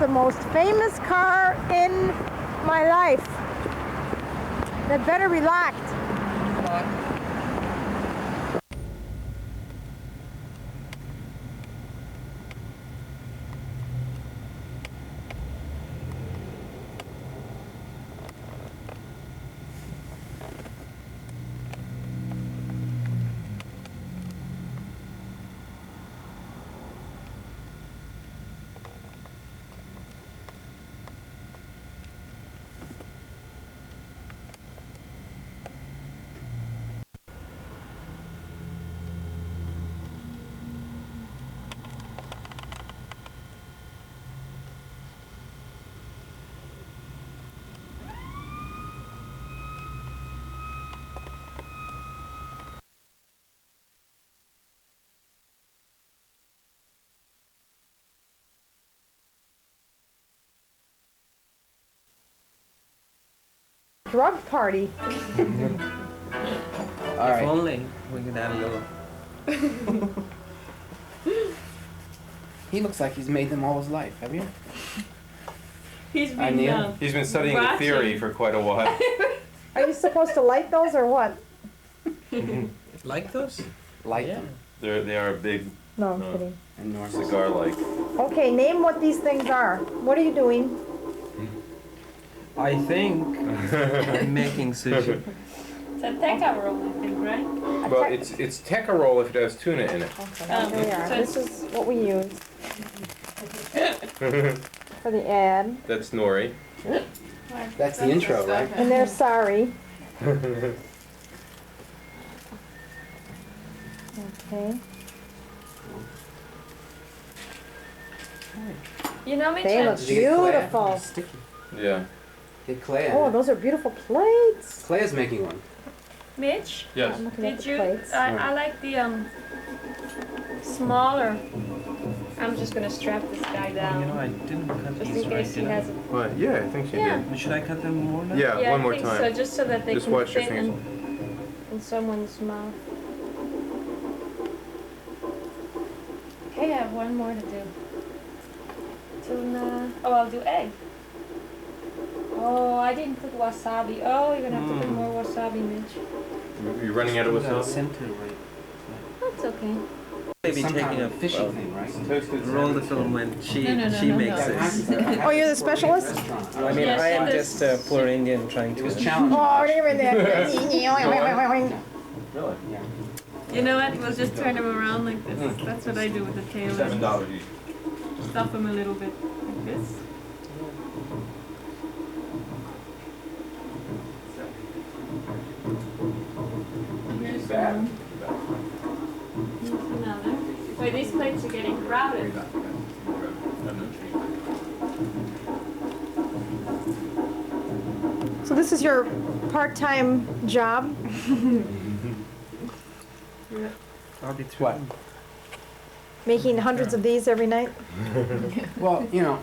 the most famous car in my life. That better be locked. Come on. Drug party. All right. If only we could have a little. He looks like he's made them all his life. Have you? He's I knew. been He's been studying the watching. theory for quite a while. Are you supposed to light those or what? Like those? Light Yeah. them. They are big No, I'm No. kidding. Enormous. cigar-like. Okay, name what these things are. What are you doing? I think I'm making sushi. It's a teca roll, I think, right? Well, it's Tekka roll if it has tuna in it. Okay, here we are. so This is what we use for the ad. That's nori. That's the intro, right? And they're sorry. Okay. You know, Mitch, They look Did you get clay? beautiful. Sticky. Yeah. Get clay. Oh, those are beautiful plates. Clay is making one. Mitch, Yes. I'm looking at did the you? plates. I like the smaller. I'm just gonna strap this guy Oh, down. you know, I didn't cut Just these in right, case he did I? has it. What? Yeah, I think she Yeah. did. Should I cut them more now? Yeah, one I more think time. so, just so that they Just can watch your fit fingers. in someone's mouth. Okay, I have one more to do. Tuna. Oh, I'll do egg. Oh, I didn't put wasabi. Oh, you're gonna have to put more wasabi, Mitch. You're running out of That wasabi? center, right? That's okay. Maybe Some taking kind a of fishing thing, right? Toasted roll the sandwich. film when she No, makes it. Oh, you're the specialist? I mean, Yes, I am it just is. a poor Indian trying It was to. challenging. Oh, they're in there. Really? Yeah. You know what? We'll just turn them around like this. That's what I do with the tail. $7 each. Stuff them a little bit like this. Here's Bad. one. Here's another. Wait, these plates are getting crowded. So this is your part-time job? I'll be through. What? Making hundreds of these every night? Well, you know,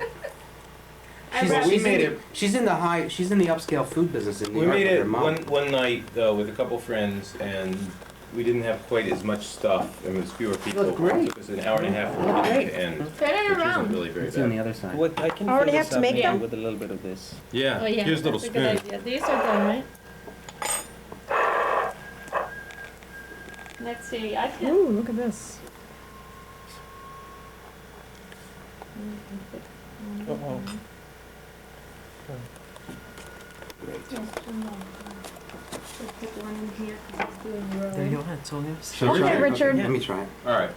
I wrap- she's in the upscale food business in New We York made with her it mom. one night with a couple friends, and we didn't have quite as much stuff, and it was fewer people. looked great. It took us an hour and a half from Looked beginning great. to end, Turn it which isn't around. really very It's on the bad. other side. What I can Already fill have this to up make maybe them? with a little bit of this. Yeah, Oh yeah, here's a little that's a good spoon. idea. These are done, right? Let's see. I can. Ooh, look at this. Uh-oh. Just put one in here 'cause it's doing roll. There you are, it's all yours. Should we Okay, try it? Richard. Let me try it. All right,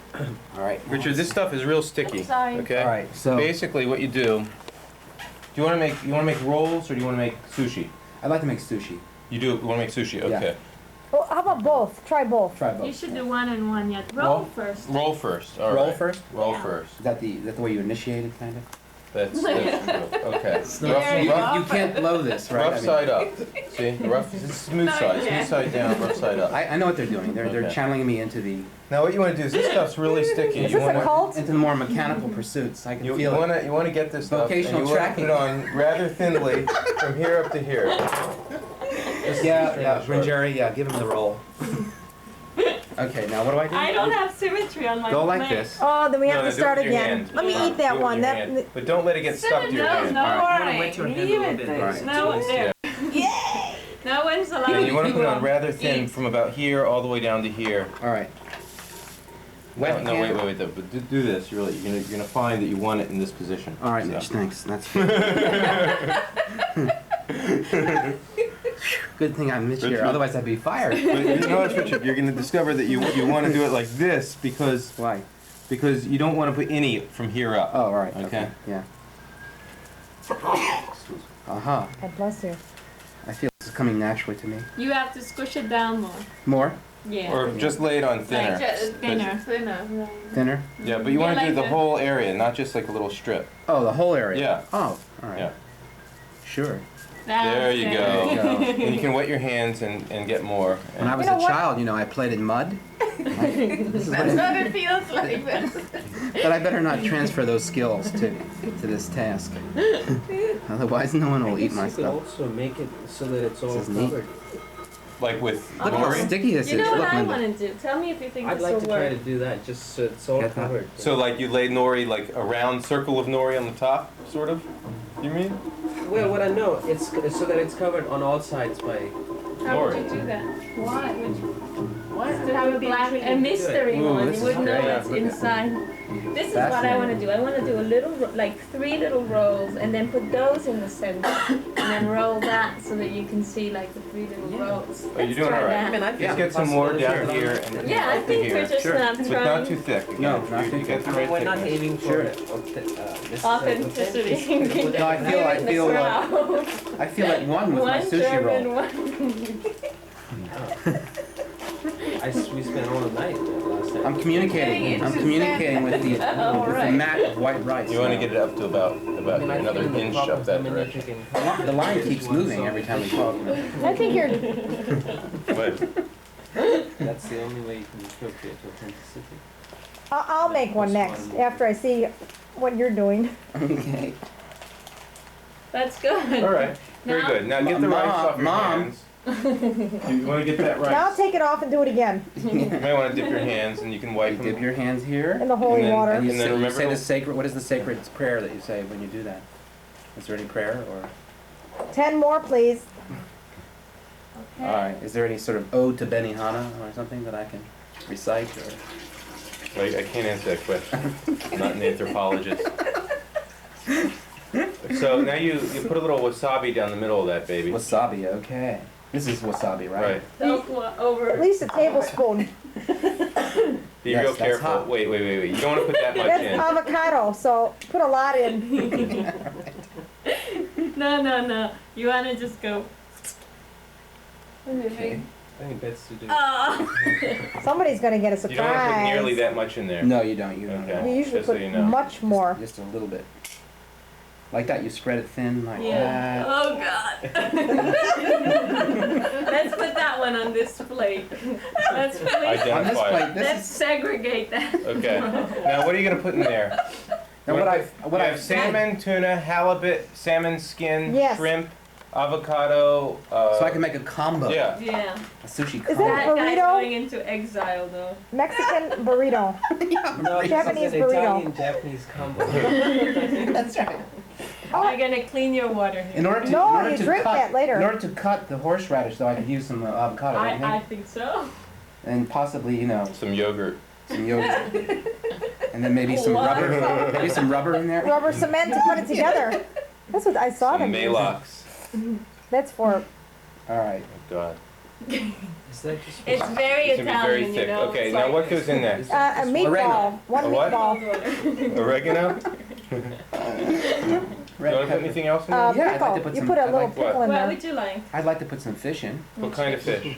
All right. Richard, this stuff is real sticky. Sorry. Okay. All right. So Basically, what you do you want to make rolls or do you want to make sushi? I'd like to make sushi. You do. You want to make sushi? Yeah. Okay. Well, how about both? Try both. Try both. You should do one and one yet. Roll Roll? first. Roll first. All Roll right. first? Roll Yeah. first. Is that the way you initiate it, kind of? That's okay. There you go. You can't blow this, right? Rough side up. See, the rough. This is smooth No, side. you can't. Smooth side down. Rough side up. I know what they're doing. They're Okay. channeling me into the Now, what you want to do is this stuff's really sticky. Is You this a want cult? into the more mechanical pursuits. I can you feel it. want to get this stuff Vocational and you want to tracking. put it on rather thinly from here up to here. Yeah, Ranjeri, yeah, give him the roll. Okay, now what do I do? I don't have symmetry on my Go like plate. this. Oh, then we have No, to do it start with your again. hand. Let me Do eat that it with one. your That hand. But don't let it get stuck to your hand. No, All right. worry. Wet your hand a Leave little it bit. there. Right. No, there. Yeah. No one's allowed And you want to put it on to rather thin eat. from about here all the way down to here. All right. No, Wet no, hand. wait. But do this. You're gonna find that you want it in this position. All right, So. Mitch, thanks. That's good. Good thing I'm Mitch here, Richard. otherwise I'd be fired. But you know what, Richard? You're gonna discover that you want to do it like this because Why? you don't want to put any from here up. Oh, all right. Okay. Yeah. Aha. God bless you. I feel this is coming naturally to me. You have to squish it down more. More? Yeah. Or just lay it on thinner. Like thinner. Thinner. Thinner? Yeah, but you Yeah, want to like do the the- whole area, not just like a little strip. Oh, the whole area? Yeah. Oh, all right. Yeah. Sure. There you There you go. go. And you can wet your hands and get more. When I was You know a what? child, I played in mud. This is what That's what it feels like. but I better not transfer those skills to this task. Otherwise, no one will eat my You could stuff. also make it so that it's all This is neat. covered. Like with Look how nori. sticky this You is. know what Look, I Linda. want to do? Tell me if you think I'd this like will to try to work. do that, just so it's all Get that. covered. So like you lay nori like a round circle of nori on the top, sort of? You mean? Well, what I know, it's so that it's covered on all sides by. How would Nori. you do that? Why? To have a black, a mystery Ooh, one. this You is wouldn't know great. what's inside. This is what I want to do. I want to do a little, like 3 little rolls, and then put those in the center, and then roll that so that you can see like the 3 little rolls. Are you doing try all right? that. Just get some more down here and Yeah, I up to think here. we're just Sure. not But trying not too thick. No, Again, not you too get thick. the right We're not thickness. aiming Sure. for this is authenticity. authentic. No, I feel You're in the crowd. I feel like one with my One sushi German, roll. one. We spent all the night last time. I'm communicating. I'm communicating with the mat of white rice. You want to now. get it up to about I mean, I another think the inch problem up that is, I mean, direction. if you can- The line keeps moving every time we talk. I think you're. But That's the only way you can appropriate authenticity. I'll make one next after I see what you're doing. Okay. That's good. all right, very Now- good. Now get the rice off your Mom. hands. You want to get that Now I'll rice? take it off and do it again You might want to dip your hands and you can wipe You dip them. your hands here. in the holy And then- water. And you And then say, remember the to- sacred. What is the sacred prayer that you say when you do that? Is there any prayer or? 10 more, please. Okay. All right. Is there any sort of ode to Benihana or something that I can recite? Or? I can't answer that question. I'm not an anthropologist. So now you put a little wasabi down the middle of that baby. Wasabi. Okay. This is wasabi, right? Right. Don't go At over. least a tablespoon. Be Yes, real that's careful. hot. Wait. You don't want to put that much That's in. avocado, so put a lot in. No. You want to just go. Okay. I think that's to do. Oh. Somebody's gonna get a You don't want to put nearly surprise. that much in there. No, you don't. You don't. Okay. at all. You usually Just so put you know. much more. Just a little bit. Like that. You spread it thin like Yeah. that. Oh God. Let's put that one on this plate. Let's please. On this Identify. plate, this Let's is segregate that. Okay. Now what are you going to put in there? now what I've You have salmon, tuna, halibut, salmon skin, Yes. shrimp, avocado. So I can make a combo. Yeah. Yeah. A sushi Is combo. that- That guy's burrito? going into exile though. Mexican burrito. No, this Japanese is an burrito. Italian-Japanese combo. That's right. You're gonna clean your water here. In order to, No, in order you to drink cut, that later. In order to cut the horseradish, though, I could use some avocado, don't you I think? think so. And possibly, Some yogurt. some yogurt, and then maybe some What? rubber, maybe some rubber in there. Rubber cement to put it together. That's what I saw Some them using. Malox. That's for. All right. Oh God. Is that just It's very It's gonna be very Italian, you thick. know. Okay. it's Now like what goes in next? A meatball. Oregano. One A what? meatball. Oregano. Red you want to put pepper. anything else in there? Yeah, I'd like Pickle. to put You some- put a I'd little like- pickle in What there. would you like? I'd like to put some fish in. What kind of fish?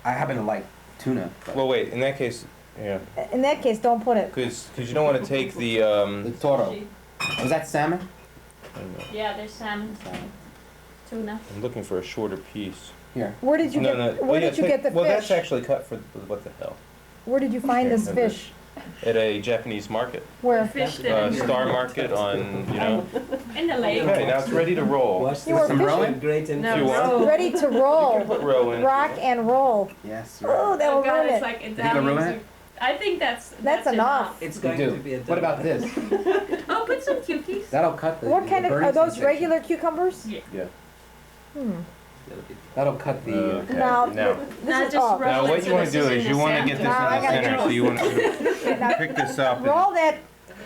I happen to like tuna. But Well, wait. In that case, yeah, In that case, don't put it. because you don't want to take the. the toro. Was that salmon? I don't know. Yeah, there's salmon. Tuna. I'm looking for a shorter piece. Here. Where did you No, get? no. Where Well, yeah, did you take- get the Well, that's fish? actually cut for what the hell. Where did you find Okay, this okay. fish? at a Japanese market. Where? Fished Star Market on, you know. in the lake. Okay, now it's ready to roll. Watch You were this. rolling? Great info. If you want. roll. Ready to roll. Put roll in. Rock and roll. Yes. Oh, Right. that'll Oh God, ruin it's it. like You gonna ruin it? I think that's enough. It's You going do. to be a What about this? Oh, put some cuties. That'll cut the. What kind the of, are burning those sensation. regular cucumbers? Yeah. Yeah. That'll cut the. Okay. Now, Now, Now this is, just oh. roll now it what so you want to this do in is the you want to get center. this Now I in the gotta center. do So you want to Now, pick this up. And roll that.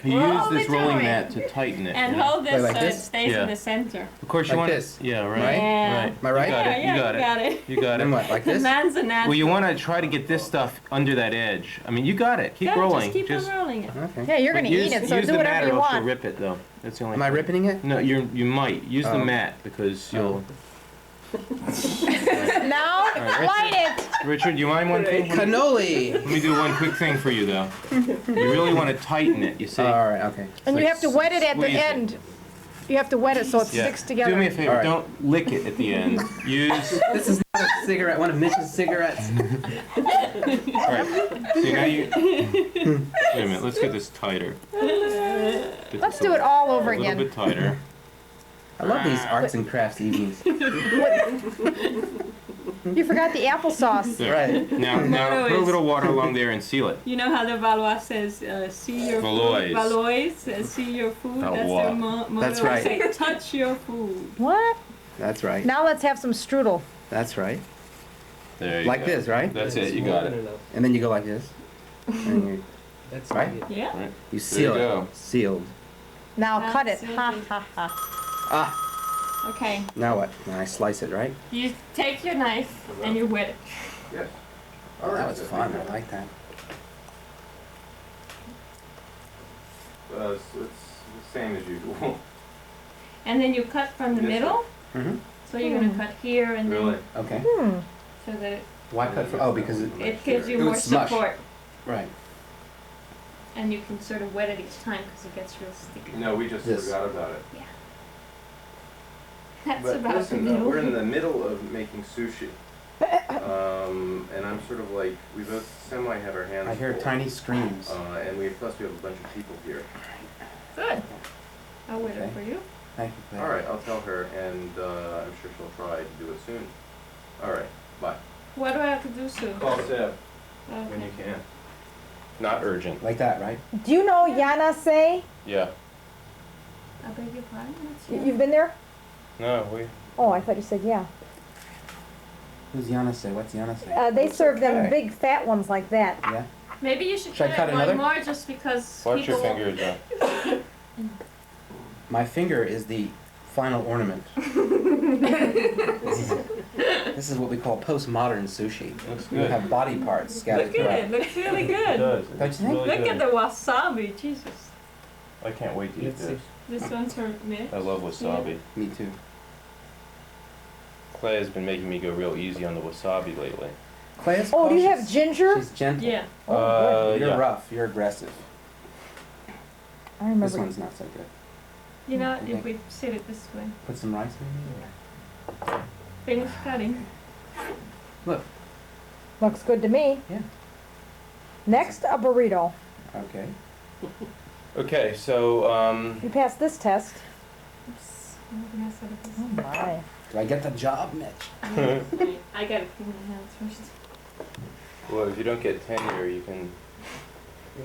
you Roll use this the rolling joint. mat to tighten it. And you know? hold this Like so this? it stays Yeah. in the center. Of course, you Like want this? Yeah, right. Right? Yeah. Right. Am I right? You got it. Yeah, You got you it. got it. You got Then it. what? Like this? Man's a natural. Well, you want to try to get this stuff under that edge. I mean, you got it. Keep Yeah, rolling. Just keep on rolling it. Okay. Yeah, you're gonna use, eat it, so use do the whatever mat you or else you'll want. rip it, though. That's the only. Am I thing. ripping it? No, you might use the Oh. mat because you'll. Now, right, light it. Richard, you mind one thing? Cannoli. Let me do one quick thing for you, though. You really want to tighten it. You see? All right. Okay. And you like have to wet it at the squeeze it. end. You have to wet it so it Yeah. sticks together. Do me a favor. All right. Don't lick it at the end. Use. This is not a cigarette. One of Mitch's cigarettes. All right. See now you. Wait a minute. Let's get this tighter. Get Let's this do it all over a little again. bit tighter. I love these arts and crafts evenings. You forgot the applesauce. There. Right. Now Motto put a is- little water along there and seal it. You know how the Valois says, see your Valois. food. Valois says, see your food. That's Valois. their motto. That's right. Say, touch your food. What? That's right. Now let's have some strudel. That's right. There you Like go. this, right? That's It's it. You more got than it. enough. And then you go like this. And you, That's Right? it. Yeah. Right. you seal you it. go. Sealed. Now cut it. Absolutely. Ha ha ha. Ah. Okay. Now what? Now I slice it, right? You take your knife and you wet it. Yes. Oh, that was fun. I like that. It's the same as usual. And then you cut from the Yes, middle. Mm-hmm. So you're going to cut here and Really? then Okay. Hmm. so that it, Why cut from? Oh, because it gives you It would more smush. support. right. And you can sort of wet it each time because it gets real sticky. No, we just This. forgot about it. That's But about listen, the middle. we're in the middle of making sushi. And I'm sort of like, we both semi have our hands I hear full. tiny screams. And plus we have a bunch of people here. Good. I'll wait Okay. it for you. Thank you. Claire. All right, I'll tell her, and I'm sure she'll try to do it soon. All right, bye. What do I have to do soon? Call Seb when Okay. you can. Not urgent. Like that, right? Do you know Yanase? Yeah. I beg your pardon? What's You've been there? No, we. Oh, I thought you said yeah. Who's Yanase? What's Yanase? They serve them okay. big fat ones like that. Yeah. Maybe you should Should I cut cut it another? one more just because Watch your people fingers, though. My finger is the final ornament. This is what we call postmodern sushi. Looks You good. have body parts scattered Look at it. throughout. Looks really It good. does. Don't you It's think? really Look good. at the wasabi. Jesus. I can't wait to eat Let's see. this. This one's for me. I love wasabi. Me too. Clay has been making me go real easy on the wasabi lately. Clay is Oh, do you have cautious. ginger? She's gentle. Yeah. Oh, You're yeah. rough. You're aggressive. I remember. This one's not so good. You know, Okay. if we sit it this way. Put some rice maybe. Finish cutting. Look. Looks good to me. Yeah. Next, a burrito. Okay. Okay, so You passed this test. Oops. I'm gonna mess up this. Oh my. Do I get the job, Mitch? Wait, I gotta clean my hands first. well, if you don't get tenure, you can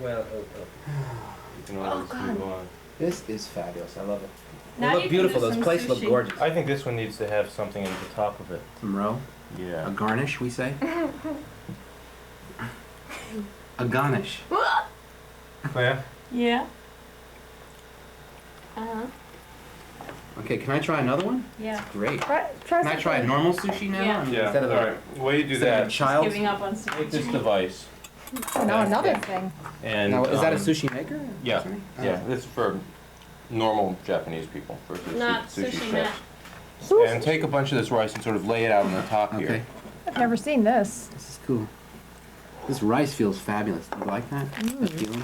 Well, always God. move on. This is fabulous. I love it. They Now look you can beautiful. do Those some plates look sushi. gorgeous. I think this one needs to have something at the top of it. Some roe. A Yeah. garnish, we say. A garnish. Claire? Yeah. Uh-huh. Okay, can I try another one? Yeah. Great. Try Can I some try a normal sushi now? Yeah. I mean, Yeah. Instead of All the right. While you do instead of that, the child's. Giving up on take this sushi. device Oh, now another thing. and Now, is that a um, sushi maker? Yeah. Sorry? Yeah, this is for normal Japanese people versus Not sushi sushi chefs. Sushi. And take a bunch of this rice and sort of lay it out on the top Okay. here. I've never seen this. This is cool. This rice feels fabulous. Do you like that? That feeling?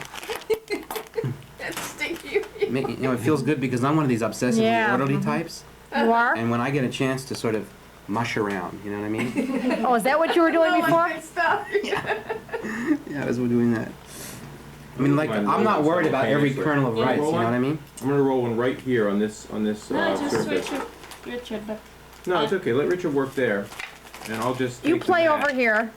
That's stinky. You know, it feels good because I'm one of these obsessive Yeah. orderly types. You are? And when I get a chance to sort of mush around, you know what I mean? Oh, is that what you were doing before? Stop. Yeah, as we're doing that. I mean, like, Mine I'm not rolls worried about every simultaneously. kernel of Yeah. rice, you know what I mean? I'm gonna roll one right here on this No, just surface. switch with Richard, but No, it's okay. Let Richard work there, and I'll just. You take the play mat. over here.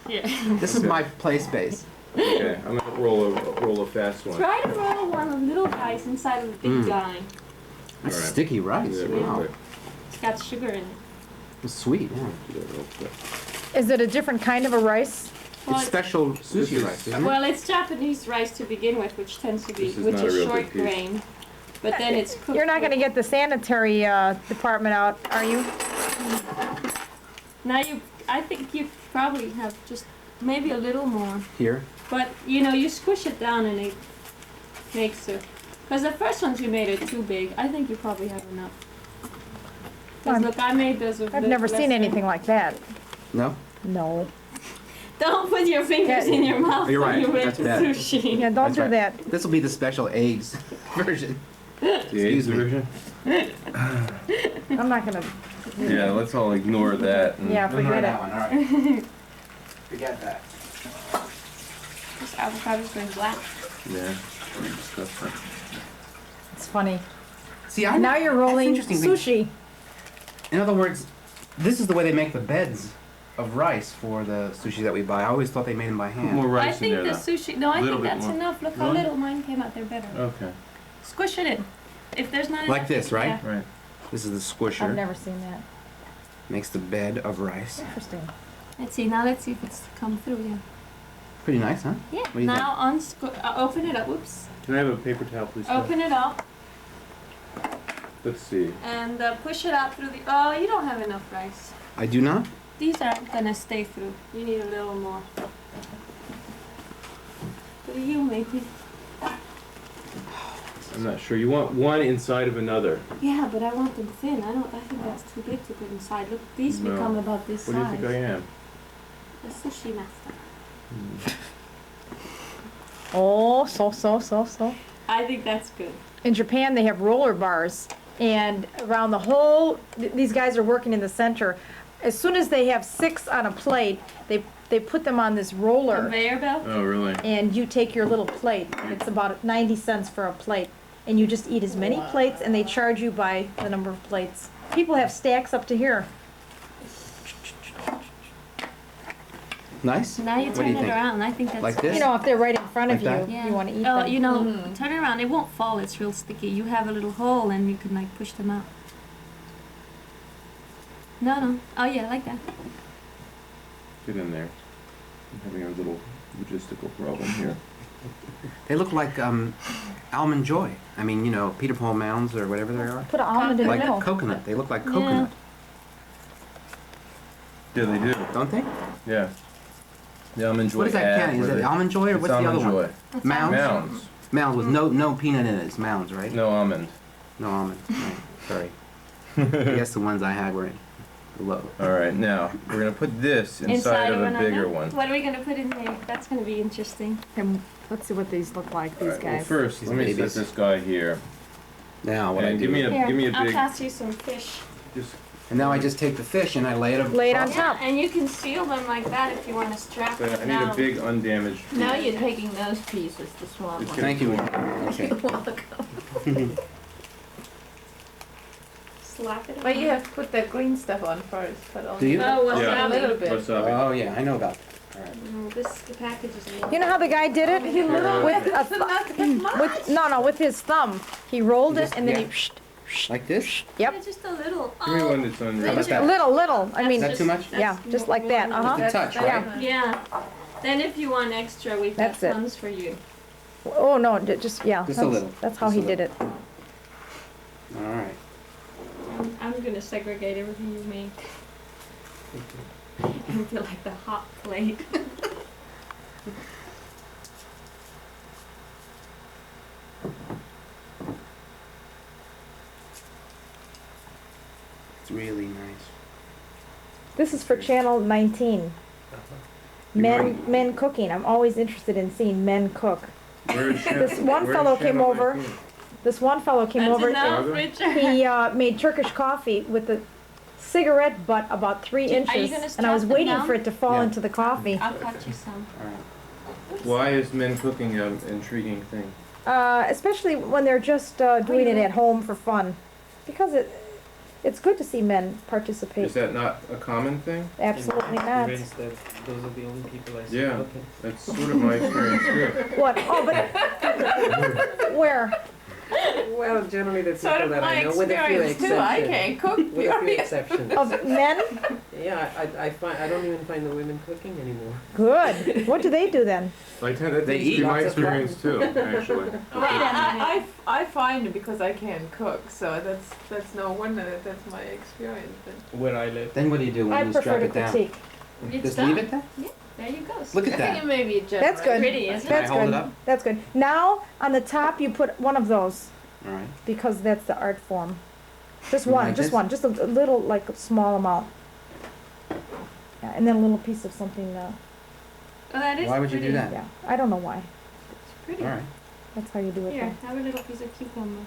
yeah. This is my play space. Okay, I'm gonna roll a fast one. Try to roll one of little rice inside of the big guy. That's Alright. sticky rice. Do that real Wow. quick. It's got sugar in it. It's sweet, yeah. Do that real quick. Is it a different kind of a rice? Well, It's special This sushi is- rice, isn't it? well, it's Japanese rice to begin with, which tends to be, This is which not a is real short big piece. grain. But then it's cooked. You're not going to with- get the sanitary department out, are you? Now I think you probably have just maybe a little more. Here. But you know, you squish it down and it makes it. Because the first ones you made are too big. I think you probably have enough. Because I'm- look, I made those with I've the never seen lesser- anything like that. No? No. Don't put your fingers Yeah. in your mouth You're when right, you make that's the bad. sushi. Yeah, don't That's do right. that. This will be the special eggs version. The Excuse AIDS me. version? I'm not going to. Yeah, let's all ignore that. And Yeah, forget it. one, alright. Forget that. This avocado's going black. Yeah. Disgusting. It's funny. See, I Now you're rolling that's interesting. sushi. In other words, this is the way they make the beds of rice for the sushi that we buy. I always thought they made them by Put more hand. rice I in think there, the though. sushi. No, I Little think bit that's more. enough. Look how Really? little mine came out there better. Okay. Squish it in. If there's not Like enough, this, right? Yeah. Right. This is the I've squisher. never seen that. Makes the bed of rice. Interesting. Let's see. Now let's see if it's come through. Yeah. Pretty nice, huh? Yeah. do you Now open it up. Oops. Can I have a paper towel, please? Phil? Open it up Let's see. and push it out through the. Oh, you don't have enough rice. I do not? These aren't gonna stay through. You need a little more. What do you maybe? I'm not sure. You want one inside of another. Yeah, but I want them thin. I think that's too big to put inside. Look, these No. become about this What do you size. think I am? The sushi master. Oh, so. I think that's good. In Japan, they have roller bars, and around the whole, these guys are working in the center. As soon as they have 6 on a plate, they put them on this roller, Conveyor belt. Oh, really? and you take your little plate. It's about 90 cents for a plate, and you just eat as many plates, and they charge you by the number of plates. People have stacks up to here. Nice? Now you What do turn you it think? around. I think that's Like good. this? You know, if they're right in front of Like that? you, Yeah. you want to eat Oh, them. you know, turn it around. It won't fall. It's real sticky. You have a little hole, and you can like push them out. No. Oh yeah, like that. Get in there. I'm having a little logistical problem here. They look like almond joy. I mean, you know, Peter Paul mounds or whatever they are. Put an almond in the Like middle. coconut. They look like Yeah. coconut, Yeah, they do. don't they? Yeah. The almond joy. What is that ad candy? Is where it they- almond joy or It's what's the other almond one? joy. That's Mounds? Mounds. Mounds with no peanut in it. It's mounds, right? No almond. No almond. Right. Sorry. I guess the ones I had were low. All right, now we're gonna put this inside of a another? bigger one. What are we gonna put in there? That's gonna be interesting. And let's see what these look like, All these right, well, guys. first, These let me babies. set this guy here. Now what I And do? give me a Here, I'll big. pass you some fish. Just And now I just take the fish and I lay it. Lay it on across- top. Yeah, and you can seal them like that if you want to strap I them need down. a big undamaged. piece. Now you're taking those pieces, the small Just ones. get- Thank you. Okay. Slap it But you on. have to put the green stuff on first, but only Do you? Oh, well, Yeah. a little bit. Wasabi. Oh yeah, I know about that. All right. The package is little. You know how the guy did it? He little with a with his thumb. He rolled You it just- and then yeah. he Like this? Yep. Yeah, just a little. Give me Oh, one that's unreal. How about that? Little. I mean, Is that too much? yeah, just like that. Uh huh. Good touch, right? yeah. Then if you want extra, we've got That's it. tons for you. Oh no, just yeah. Just a that's- little. That's how Just a he did it. All right. I'm gonna segregate everything you make into like the hot plate. It's really nice. This is for channel 19. Men cooking. I'm always interested in seeing men cook. This one fellow came over. This one fellow came That's over. enough, Chicago? Richard. He made Turkish coffee with a cigarette butt about 3 Are you inches, gonna and I was strap them waiting down? for it to fall Yeah. into the coffee. I'll cut you some. All right. Why is men cooking an intriguing thing? Especially when they're just doing it at home for fun, because it's good to see men participate. Is that not a common thing? Absolutely In not. events that those are the only people I see Yeah. cooking. That's sort of my experience too. What? Oh, but where? Well, generally the Sort people of that my I know, with a few experience too. I exceptions. can't cook. With a few period. exceptions. Of men? Yeah, I don't even find the women cooking anymore. Good. What do they do then? That tends to eat be my lots of fun. experience too, actually. I find because I can't cook, so that's no wonder that's my experience. But Where I live. Then what do you do when I you prefer strap to it down? critique. It's Just done. leave it there? There you go. Look I at think that. it may be a That's good. Pretty, isn't it? That's Can I hold good. it up? That's good. Now on the top you put one of those All right. because that's the art form. Just You one, like just this? one, just a little, like a small amount. Yeah, and then a little piece of something. Oh, that is Why would you pretty. do that? Yeah, I don't know why. It's pretty. All right. That's how you do it. Here, Though. have a little piece of cucumber.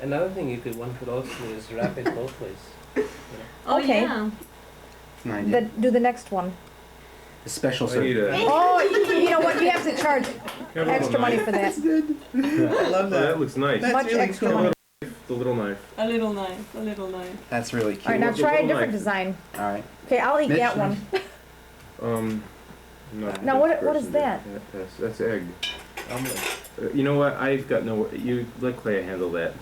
Another thing one could also do is wrap it both ways. Oh Okay. yeah. It's an idea. Do the next one. The special I need service. a. Oh, you know what? You have to charge Have a extra little money knife. for that. I love Oh, that looks nice. Much really extra cool. money. The little knife. A little knife. A little knife. That's really cute. All right, now What's try a little different knife? design. All right. Okay, I'll eat Mitch, that no. one. No. Now, what is that? That's egg. Omelette. You know what? I've got no. You let Clay handle that.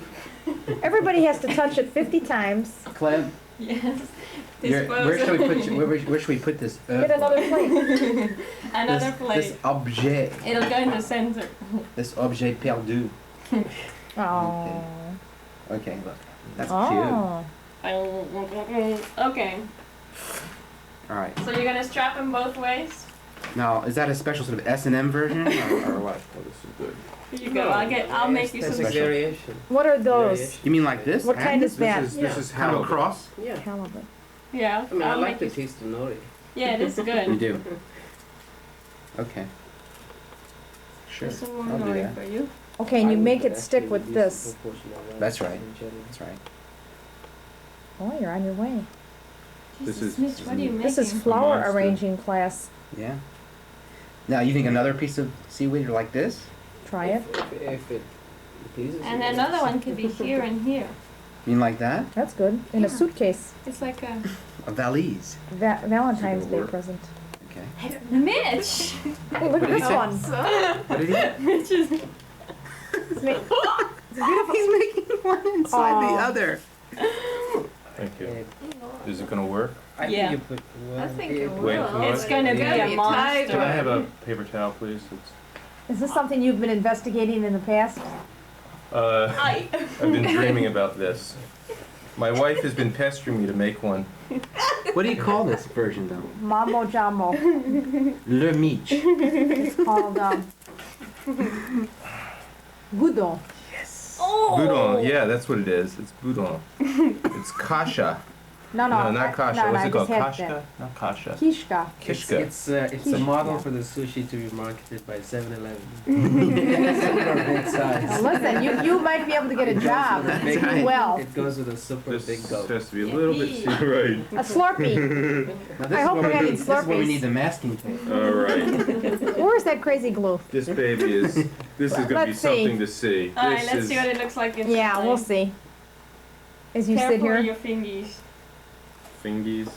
Everybody has to touch it 50 times. Clem, Yes. where should we put where should we put this? Get another plate. Another plate. This objet. It'll go in the center. This objet perdu. Oh. Okay, look. That's cute. Oh. Okay. All right. So you're gonna strap them both ways? Now, is that a special sort of S&M version or what? Oh, this is good. Here you go. I'll make you That's some. a variation. What are those? Variation. You mean like this? What kind is that? This is Kind of a halibut. cross? Yeah. Halibut. Yeah. I mean, I I'll like make the you. taste of nori. Yeah, it is You good. do. Okay. Sure. There's some I'll more do nori that. for you. Okay, and I you would make it actually stick with use this. a proportion of rice That's right. and jelly. That's right. Oh, you're on your way. This Jesus, is- Mitch, what are you making? This is flower monster. arranging class. Yeah. Now, you think another piece of seaweed are like this? Try it. If it pleases And you. another one could be here and here. You mean like that? That's good. In a Yeah. suitcase. It's like a A valise. Valentine's It'll Day work. present. Okay. Mitch. Oh, look at What did he this say? one. What did he? Mitch is. It's beautiful. He's making one inside the Aw. other. Thank you. Yeah. Is it gonna work? I Yeah. think you put I think it Wait, will. what? It's gonna be It's a tight monster. Can I have a paper towel, please? Is this something you've been investigating in the past? I've been dreaming about this. My wife has been pestering me to make one. What do you call this version, though? Mambo Jumbo. Le Mich. It's called Goudon. Oh. Boudin, yeah, that's what it is. It's boudin. It's kasha. No, No, not kasha. No, What's I it called? just had Kashka? that. Not kasha. Kishka. Kishka. It's a Quiche, model yeah. for the sushi to be marketed by 7-Eleven. Super big Now size. listen, you might be able to get a job. Big- Do well. It goes with a super This big gulp. has to be a little bit right. A Slurpee. Now, this I is hope where we're we having need- This is where we Slurpees. need the masking tape. All right. Where's that crazy glue? This baby is. This is gonna be Let's see. something to see. All right, This let's is see what it looks like inside. Yeah, we'll see. As you Careful sit here. with your fingies. fingies.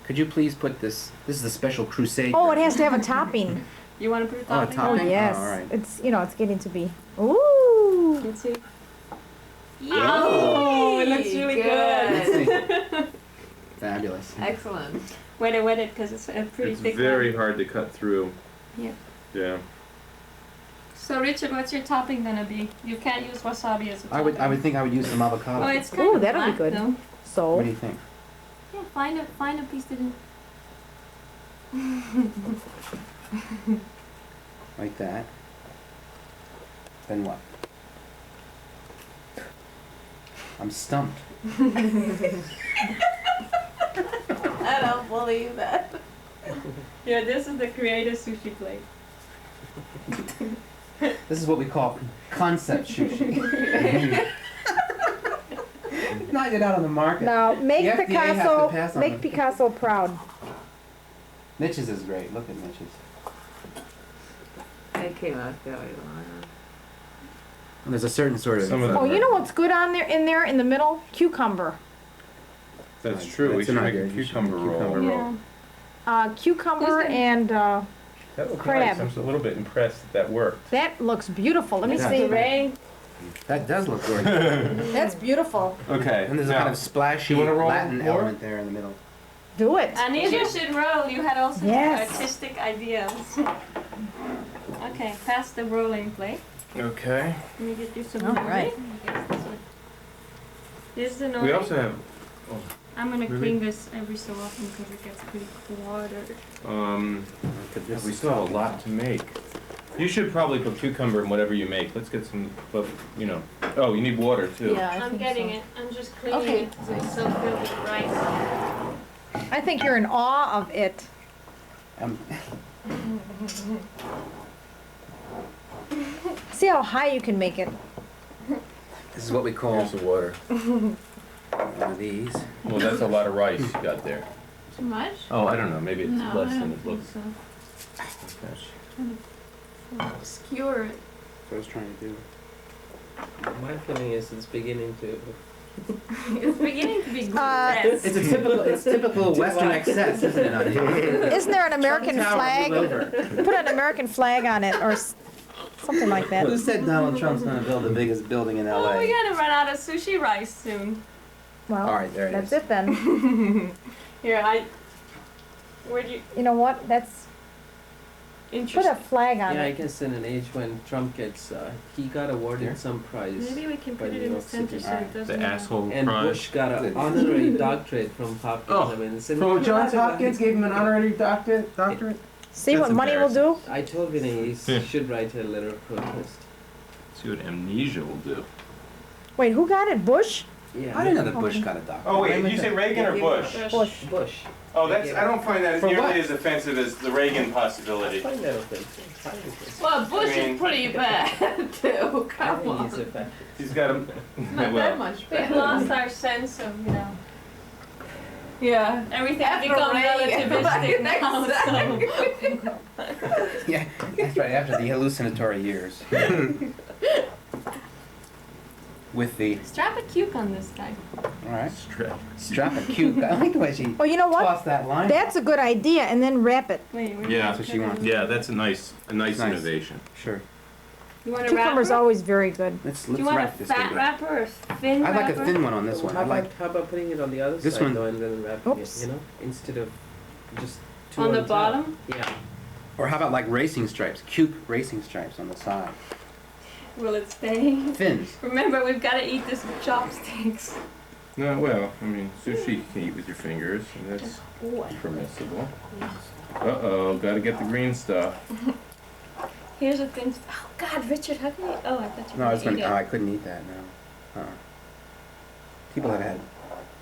Could you please put this? This is the special crusade. Oh, it version. has to have a topping. You want to put it Oh, a topping? topping? Oh yes, Oh, all right. it's it's getting to be. Ooh. Let's see. Oh, it looks really Let's good. see. Fabulous. Excellent. Wet it, because it's a pretty It's thick very one. hard to cut through. Yeah. Yeah. So Richard, what's your topping gonna be? You can't use wasabi as a I topping. would think I would use some avocado. Well, it's kind Ooh, of that'll be black, good. though. So. What do you think? Yeah, find a piece to do. Like that. Then what? I'm stumped. I don't believe that. Yeah, this is the creative sushi plate. This is what we call concept sushi. Not yet out on the market. Now make The FDA has to Picasso pass on make them. Picasso proud. Mitch's is great. Look at Mitch's. It came out very long. There's a certain sort of. Some of them Oh, you know what's good on there, in the middle? Cucumber. That's true. We That's should an make idea. a You should cucumber make a roll. cucumber roll. Cucumber Who's and, That looked Crab. nice. I'm a little bit impressed that worked. that looks beautiful. Let me Yeah. see. Ray, That does look gorgeous. That's beautiful. Okay. And there's a now, kind of splashy you wanna roll Latin more? element there in the middle. Do it. Anita should roll. You had also Yes. artistic ideas. Okay, pass the rolling plate. Okay. Let me get you some. All more. right. Here's the noise. We also have. I'm gonna Really? clean this every so often because it gets pretty cluttered. We still have a lot to make. You should probably put cucumber in whatever you make. Let's get some, but you know. Oh, you need water too. Yeah, I I'm think getting so. it. I'm just cleaning Okay. it so it's so filled with rice. I think you're in awe of it. Um, See how high you can make it. this is what we call Here's the water. one of these. Well, that's a lot of rice you got there. Too much? Oh, I don't know. Maybe it's No, less I than don't it think looks. so. Okay. Obscure it. That's what I was trying to do. My feeling is it's beginning to. It's beginning to be Uh, gross. It's typical Western excess, isn't it? Honey? Isn't there an American Trump Tower, flag? move over. Put an American flag on it or something like that. Who said Donald Trump's going to build the biggest building in Oh, we LA? gotta run out of sushi rice soon. Well, All right, there it that's is. it then. Here, where'd you, You know what? That's, put interesting. a flag on Yeah, I it. guess in an age when Trump gets, he got awarded Here? some prize. Maybe we can by put it New in the York center City. so it doesn't. The asshole And prize. Bush got Good. an honorary doctorate from Hopkins. Oh, I mean, it's an From Johns incredible- Hopkins gave him an honorary doctorate? See That's what money will do? I told Vinny Yeah. he should write a letter of protest. See what amnesia will do. Wait, who got it? Bush? Yeah. I didn't know that Bush got a doctorate. Oh wait, did you say Reagan or Bush? Bush. Bush. Oh, that's. I don't find that For nearly what? as offensive as the Reagan possibility. Find that offensive. Find it offensive. Well, Bush I mean- is pretty bad too. I Come think he's on. offensive. He's got a. Not that well, much We've better. lost our sense of, you know, Yeah. everything After become Reagan. relativistic now, so. Yeah, that's right, after the hallucinatory years. With the, Strap a cuke on this guy. alright, strap. strap a cute, I like the way she Oh, you know what? tossed that line. That's a good idea, and then wrap it. Wait, where Yeah. That's what she wants. Yeah, that's a nice Nice. innovation. Sure. You want a Cucumber's wrapper? always very good. Let's Do you want a wrap this fat thing. wrapper or a thin I'd wrapper? like a thin one on this one. How I'd like, about, how about putting it on the other This side one- though and then wrapping Oops. it, you know? Instead of just two On the top. bottom? Yeah. or how about like racing stripes, cute racing stripes on the side. Will it stay? Fins. Remember, we've gotta eat this with chopsticks. No, well, I mean, sushi you can eat with your fingers, and that's permissible. Uh-oh, gotta get the green stuff. Here's a thin. Oh God, Richard, how can you? Oh, I thought you No, I was could gonna, eat oh, it. I couldn't eat that, no. People have had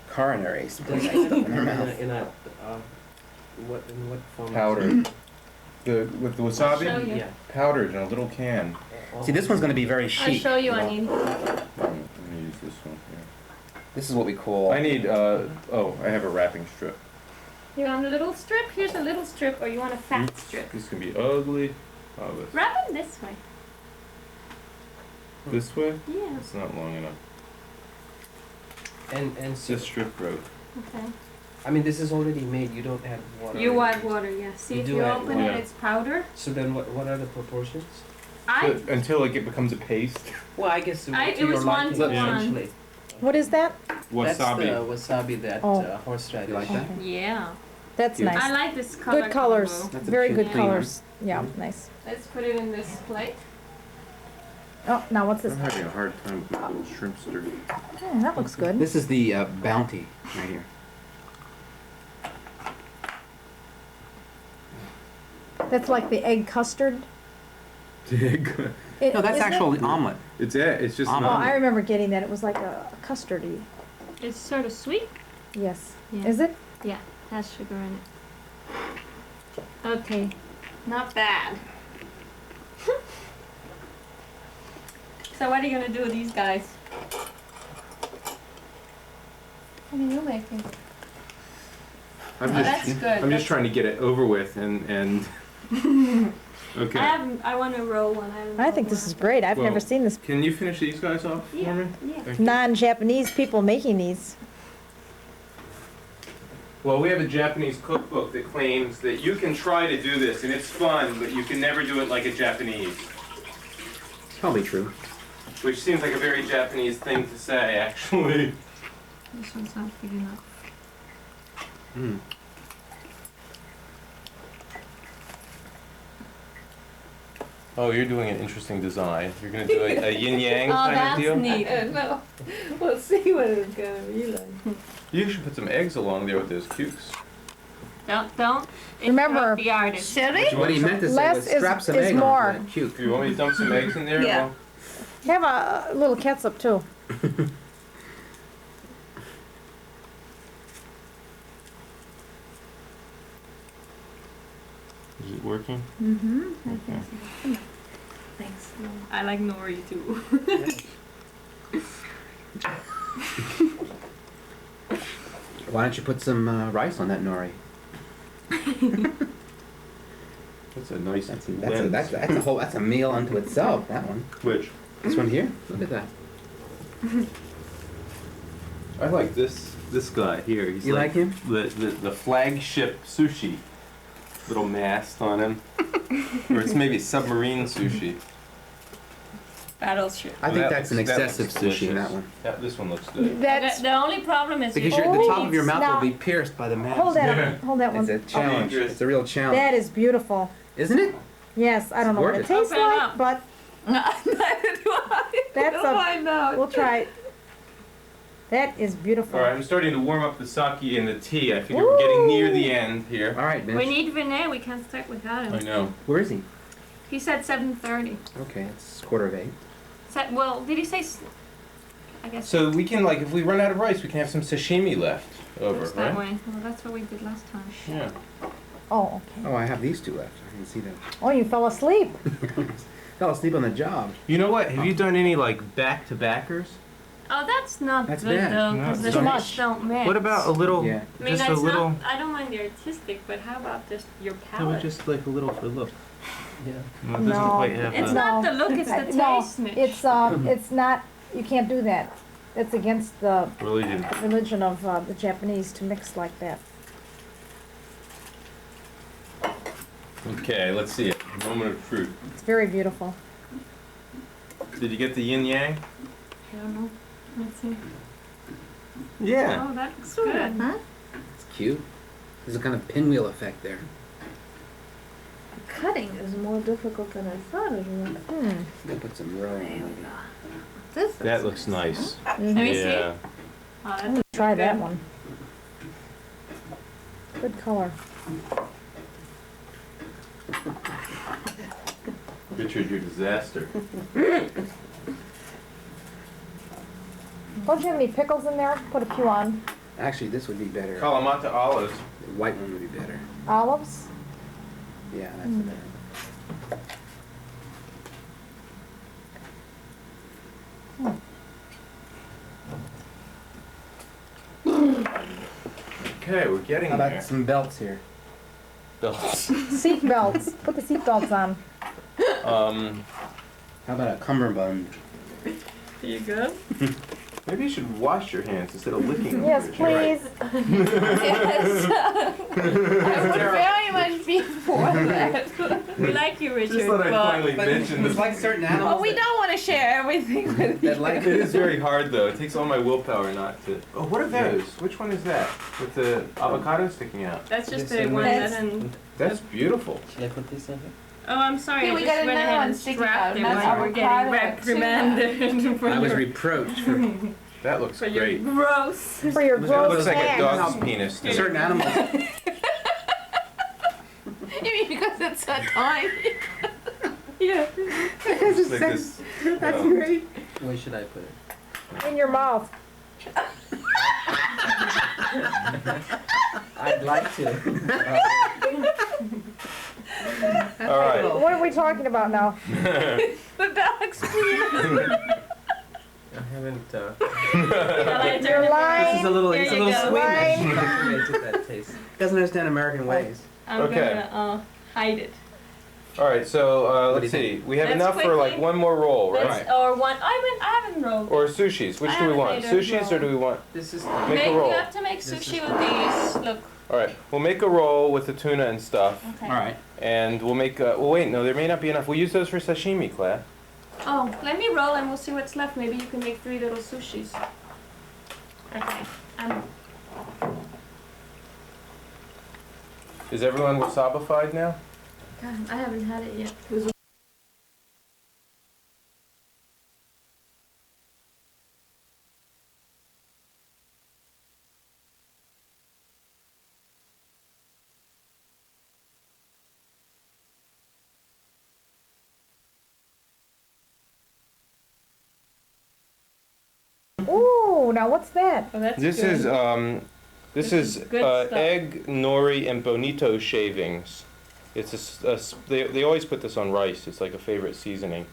coronary Does splints it in their mouth. in a what form? Powdered. With the I'll show wasabi? you. Yeah. Powdered in a little can. See, this one's gonna be very I'll chic. show you, know. I need. I'm gonna use this one This is what we call. here. I need, oh, I have a wrapping strip. You want a little strip? Here's a little strip, or you want a fat strip? This can be ugly. Oh, this. Wrap it this way. This way? Yeah. It's not long enough. And It's so, just strip rope. Okay. I mean, this is already made. You don't add water. You or add anything. water, yeah. See, You if do you add open water. it, it's powder. So then, what are the proportions? But until like it becomes a paste. Well, I guess I- to it your was one liking, to one. essentially. What is that? That's Wasabi. the wasabi that Oh. horseradish. You like that? Yeah. That's Cute. I nice. like this color. Good colors. combo. That's a Very cute good clean one. colors. Yeah, nice. Let's put it in this plate. Oh, now what's this? I'm having a hard time with my little shrimp stir. Yeah, that looks good. This is the bounty right here. That's like the egg custard. No, that's isn't it? actually omelet. It's just Oh, Omelet. I remember getting that. It was like a custardy. It's sort of sweet. Yes. Yeah. Is it? Yeah, has sugar in it. Okay, not bad. So what are you gonna do with these guys? What are you making? I'm That's just, good. I'm just trying to get it over with and. Okay. I want to roll one. I think this is great. I've never Well, seen this. Can you finish these guys off for Yeah. me? Yeah. Thank you. Non-Japanese people making these. Well, we have a Japanese cookbook that claims that you can try to do this and it's fun, but you can never do it like a Japanese. Probably true. Which seems like a very Japanese thing to say, actually. This one's not big enough. Mm. Oh, you're doing an interesting design. You're gonna do a yin-yang Oh, kind of that's deal? neat. No, we'll see what it's gonna be like. You should put some eggs along there with those cukes. Don't Remember- interrupt the artist. Should What he meant to say Less was is- strap some is egg more. onto that cute. Do you want me to dump some eggs in there? Yeah. Have a little ketchup too. Is it working? Mm-hmm. Thanks. I like nori too. Why don't you put some rice on that nori? That's a nice That's lens. a whole that's a meal unto itself. That one. Which? This one here. Look at that. I like this guy here. He's You like him? The flagship sushi. Little mast on him. Or it's maybe submarine sushi. Battleship. I think That that's an looks- that excessive looks sushi in that delicious. one. Yeah, this one looks good. That's The only problem is Because you the top Oh, of your mouth now- will be pierced by the mask. hold that Yeah. hold that It's one. a challenge. dangerous. It's a real challenge. That is beautiful. Isn't it? Yes, I don't know what it Gorgeous. tastes Open it like, up. but Neither do I. That's We'll a- find out. we'll try it. That is beautiful. Alright, I'm starting to warm up the sake and the tea. I figure we're getting near the end here. All right, we Vince. need Vinay. We can't start without I him. know. Where is he? He said 7:30. Okay, it's 7:45. Well, did he say? I guess. So we can, like, if we run out of rice, we can have some sashimi left over, it's that right? way. Well, that's what we did last time. Yeah. Oh, okay. Oh, I have these two left. I didn't see them. Oh, you fell asleep. Fell asleep on the job. You know what? Have you done any, like, back-to-backers? Oh, that's not That's good bad. though, No, because it's the too much. fish don't mix. What about a little, Yeah. I mean, just that's a little, not. I don't mind the artistic, but how about just your no, palate? just like a little for look. Yeah. No, it doesn't No. quite have It's the... not the look, it's the No, taste, Mitch. it's not. You can't do that. It's against the religion. religion of the Japanese to mix like that. Okay, let's see it. Moment of truth. It's very beautiful. Did you get the yin-yang? I don't know. Let's see. Yeah. Oh, that looks good. It's cute. There's a kind of pinwheel effect there. Cutting is more difficult than I thought it would. Hmm. Gonna put some roe on it. This That is looks nice. Let me see. Yeah. Oh, I'm that's gonna try that good. one. Good color. Richard, you're a disaster. Don't you have any pickles in there? Put a few on. Actually, this would be better. Kalamata olives. The white one would be better. Olives. Yeah, that's better. Okay, we're getting How about there. some belts here? Belts. Seat belts. Put the seat belts on. How about a cummerbund? you good? Maybe you should wash your hands instead of licking them. Yes, Richard. Right. please. yes. I would very much be for that. We like you, Richard. Just thought I'd but finally mention It's this. like certain animals. Well, we don't want to share everything with that you. like It is very hard though. It takes all my willpower not to. Oh, what are those? Which one is that? With the avocado sticking out. That's just This the and one that. that didn't. That's beautiful. Should I put this on? Oh, I'm sorry. Yeah, I we just got went another ahead one and sticking strapped out, it and when that's you were getting avocado reprimanded for I was your, reproached for That looks for your great. gross. For your It It gross looks like a hands. dog's penis. doesn't certain it? animals. You mean because it's so tiny? Yeah. It's like this. That's great. Where should I put it? In your mouth. I'd like to. All right. What are we talking about now? The dog's penis. haven't. You're lying. This is a little, Here it's a you little go. Swedish. Invented that taste. Doesn't understand American ways. I'm Okay. gonna hide it. All right, so What do let's you see. think? We have Let's enough for like quickly- one more roll, right? Let's, or one. I haven't rolled. Or sushis. Which I do we haven't want? made a Sushis or roll. do we want? This is. Make a roll. You have to make This sushi is- with these. Look. All right, we'll make a roll with the tuna and stuff, Okay. All right. and we'll make. Well, wait, no, there may not be enough. We'll use those for sashimi, Claire. Oh, let me roll and we'll see what's left. Maybe you can make 3 little sushis. Okay. Is everyone wasabified now? God, I haven't had it yet. Ooh, now what's that? Oh, that's This good. is this This is is good stuff. egg, nori, and bonito shavings. It's they always put this on rice. It's like a favorite seasoning,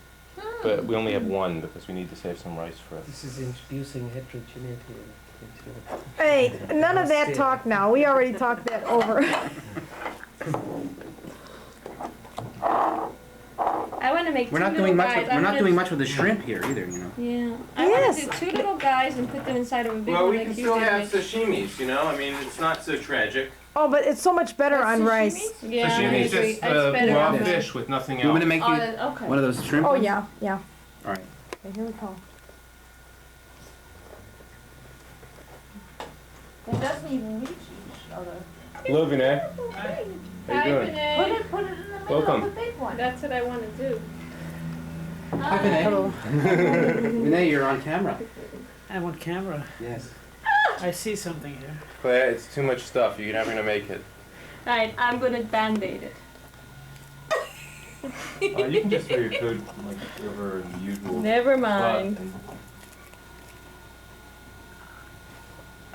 but we only have one because we need to save some rice for it. This is introducing heterogeneity into. Hey, none of that talk now. We already talked that over. I want to make We're two not little doing much. guys. With, we're I'm not gonna- doing much with the shrimp here either. You know. Yeah. I Yes. want to do 2 little guys and put them inside of a big Well, one we like can you still did have with- sashimis. You know, I mean, it's not so tragic. Oh, but it's so much better on rice. Yeah, I Sashimi is agree. just It's better raw on rice. fish with nothing You want me to else. make you Okay. one of those shrimp? Oh ones? yeah, yeah. All right. Okay, here we go. It doesn't even reach each other. Hello, Vinay. How you doing? Put it in the middle Welcome. of the big one. That's what I want to do. Hi, Vinay. Hello. Vinay, you're on camera. I'm on camera. Yes. I see something here. Claire, it's too much stuff. You're never gonna make it. Right, I'm gonna band-aid it. You can just throw your food like over the usual. Never mind.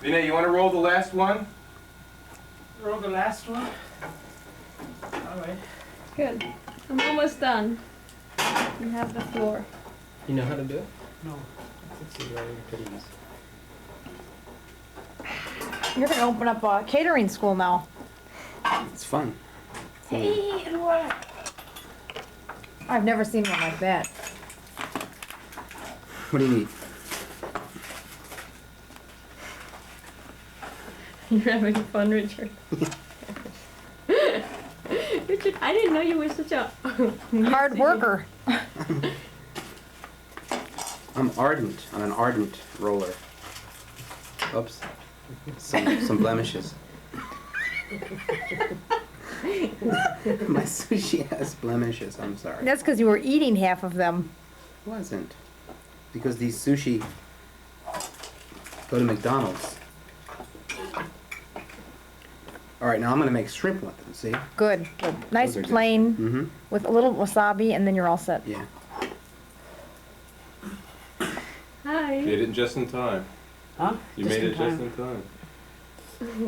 Vinay, you want to roll the last one? Roll the last one. Alright. Good. I'm almost done. You have the floor. You know how to do it? No. It's pretty easy. You're gonna open up a catering school now. It's fun. Hey, it'll work. I've never seen one like that. What do you need? You're having fun, Richard. Richard, I didn't know you were such a Hard worker. I'm ardent. I'm an ardent roller. Oops. Some blemishes. My sushi has blemishes. I'm sorry. That's because you were eating half of them. It wasn't. Because these sushi go to McDonald's. All right, now I'm gonna make shrimp with them. See? Good, good. Nice Those are good. plain Mm-hmm. with a little wasabi, and then you're all set. Yeah. Hi. You did it just in time. Huh? You Just made in it just time. in time.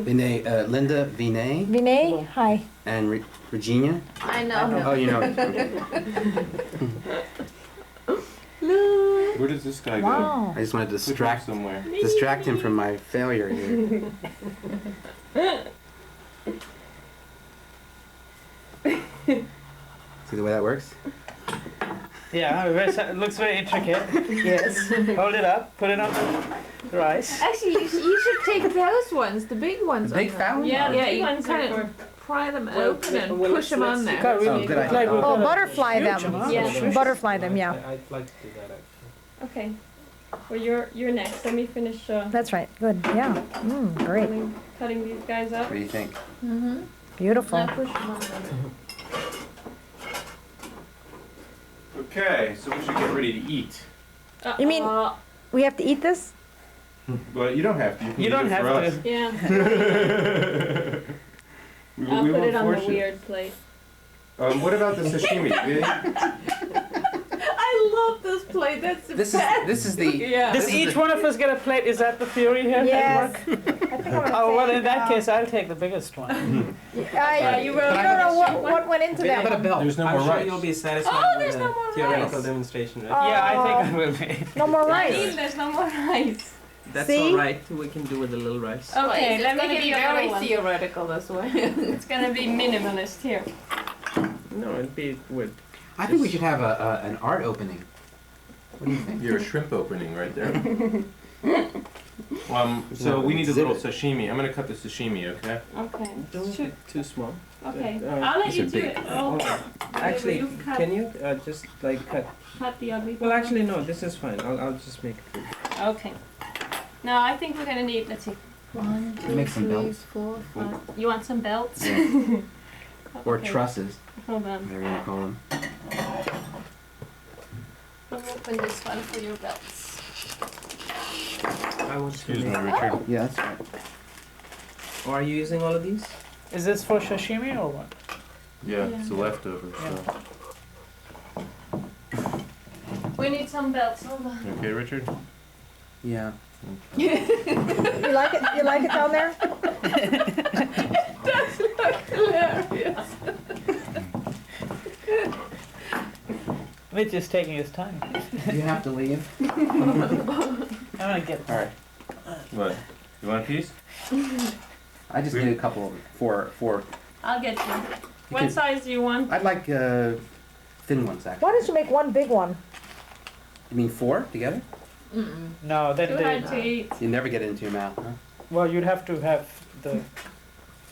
Vinay, Linda Vinay Vinay, hi. and Regina. I know. Oh, you know. Okay. Look. Where does this guy go? Wow. I just wanted to Put him somewhere. distract him from my failure here. See the way that works? Yeah, it looks very intricate. Yes. Hold it up, put it on the rice. Actually, you should take those ones, the big ones. The big on fat there. one? Yeah, Yeah, the you ones kind are of pry them Well, open and well, push them on let's- there. Oh, good idea. Like we've Oh, got a butterfly huge them. amount of Yeah. shrimp. Butterfly them, yeah. I'd like to do that actually. Okay. Well, you're next. Let me finish That's right. Good. Yeah. Great. cutting these guys up. What do you think? Mm-hmm. Beautiful. Now push them on there. Okay, so we should get ready to eat. You mean- We have to eat this? But you don't have to. You, can You eat don't it have for to. us. Yeah. we I'll we put won't it on force the you. weird plate. What about the sashimi? I love this plate. That's the This best. is the. Yeah. Does This is each the- one of us get a plate? Is that the theory here? Yes. Edward? I think I'm gonna Oh, well, say, in that case, I'll take the biggest one. I, you you wrote don't know the what went into How that about a one. belt? There's no I'm more sure rice. you'll be satisfied Oh, there's no more theoretical rice. demonstration, right? Oh. Yeah, I think I will be. No more Nadine, rice. there's no more rice. That's See? all right. We can do with a little rice. Okay, it's let me gonna give be you a very little one. theoretical as well. It's gonna be minimalist here. No, it'd be with. I think we should have an art opening. What do you think? You're a shrimp opening right there. So we need a little sashimi. I'm gonna cut the sashimi, okay? Okay. Don't Shoot. too small. Okay. Uh, I'll let these you are do big. it. Oh, Actually, you cut- can you just like cut? cut the ugly Well, part. actually, no. This is fine. I'll just make it. Okay. Now I think we're gonna need. Let's see. 1, 2, Make some 3, belts. 4, 5. You want some belts? Yeah. Or Okay, trusses, Hold on. whatever you want to call them. We'll open this one for your belts. I want to Excuse me, make. Richard. Yeah, that's right. Oh, are you using all of these? Is this for sashimi or what? Yeah, it's a leftover. So. We need some belts. Hold on. Okay, Richard? Yeah. You like it? You like it down there? Hilarious. Mitch is taking his time. Do you have to leave? I'm gonna get. All right. What? You want a piece? I just need a couple of four. I'll get you. You What can- size do you want? I'd like thin ones actually. Why don't you make one big one? You mean 4 together? No, then Too hard to they. eat. You never get it into your mouth, huh? Well, you'd have to have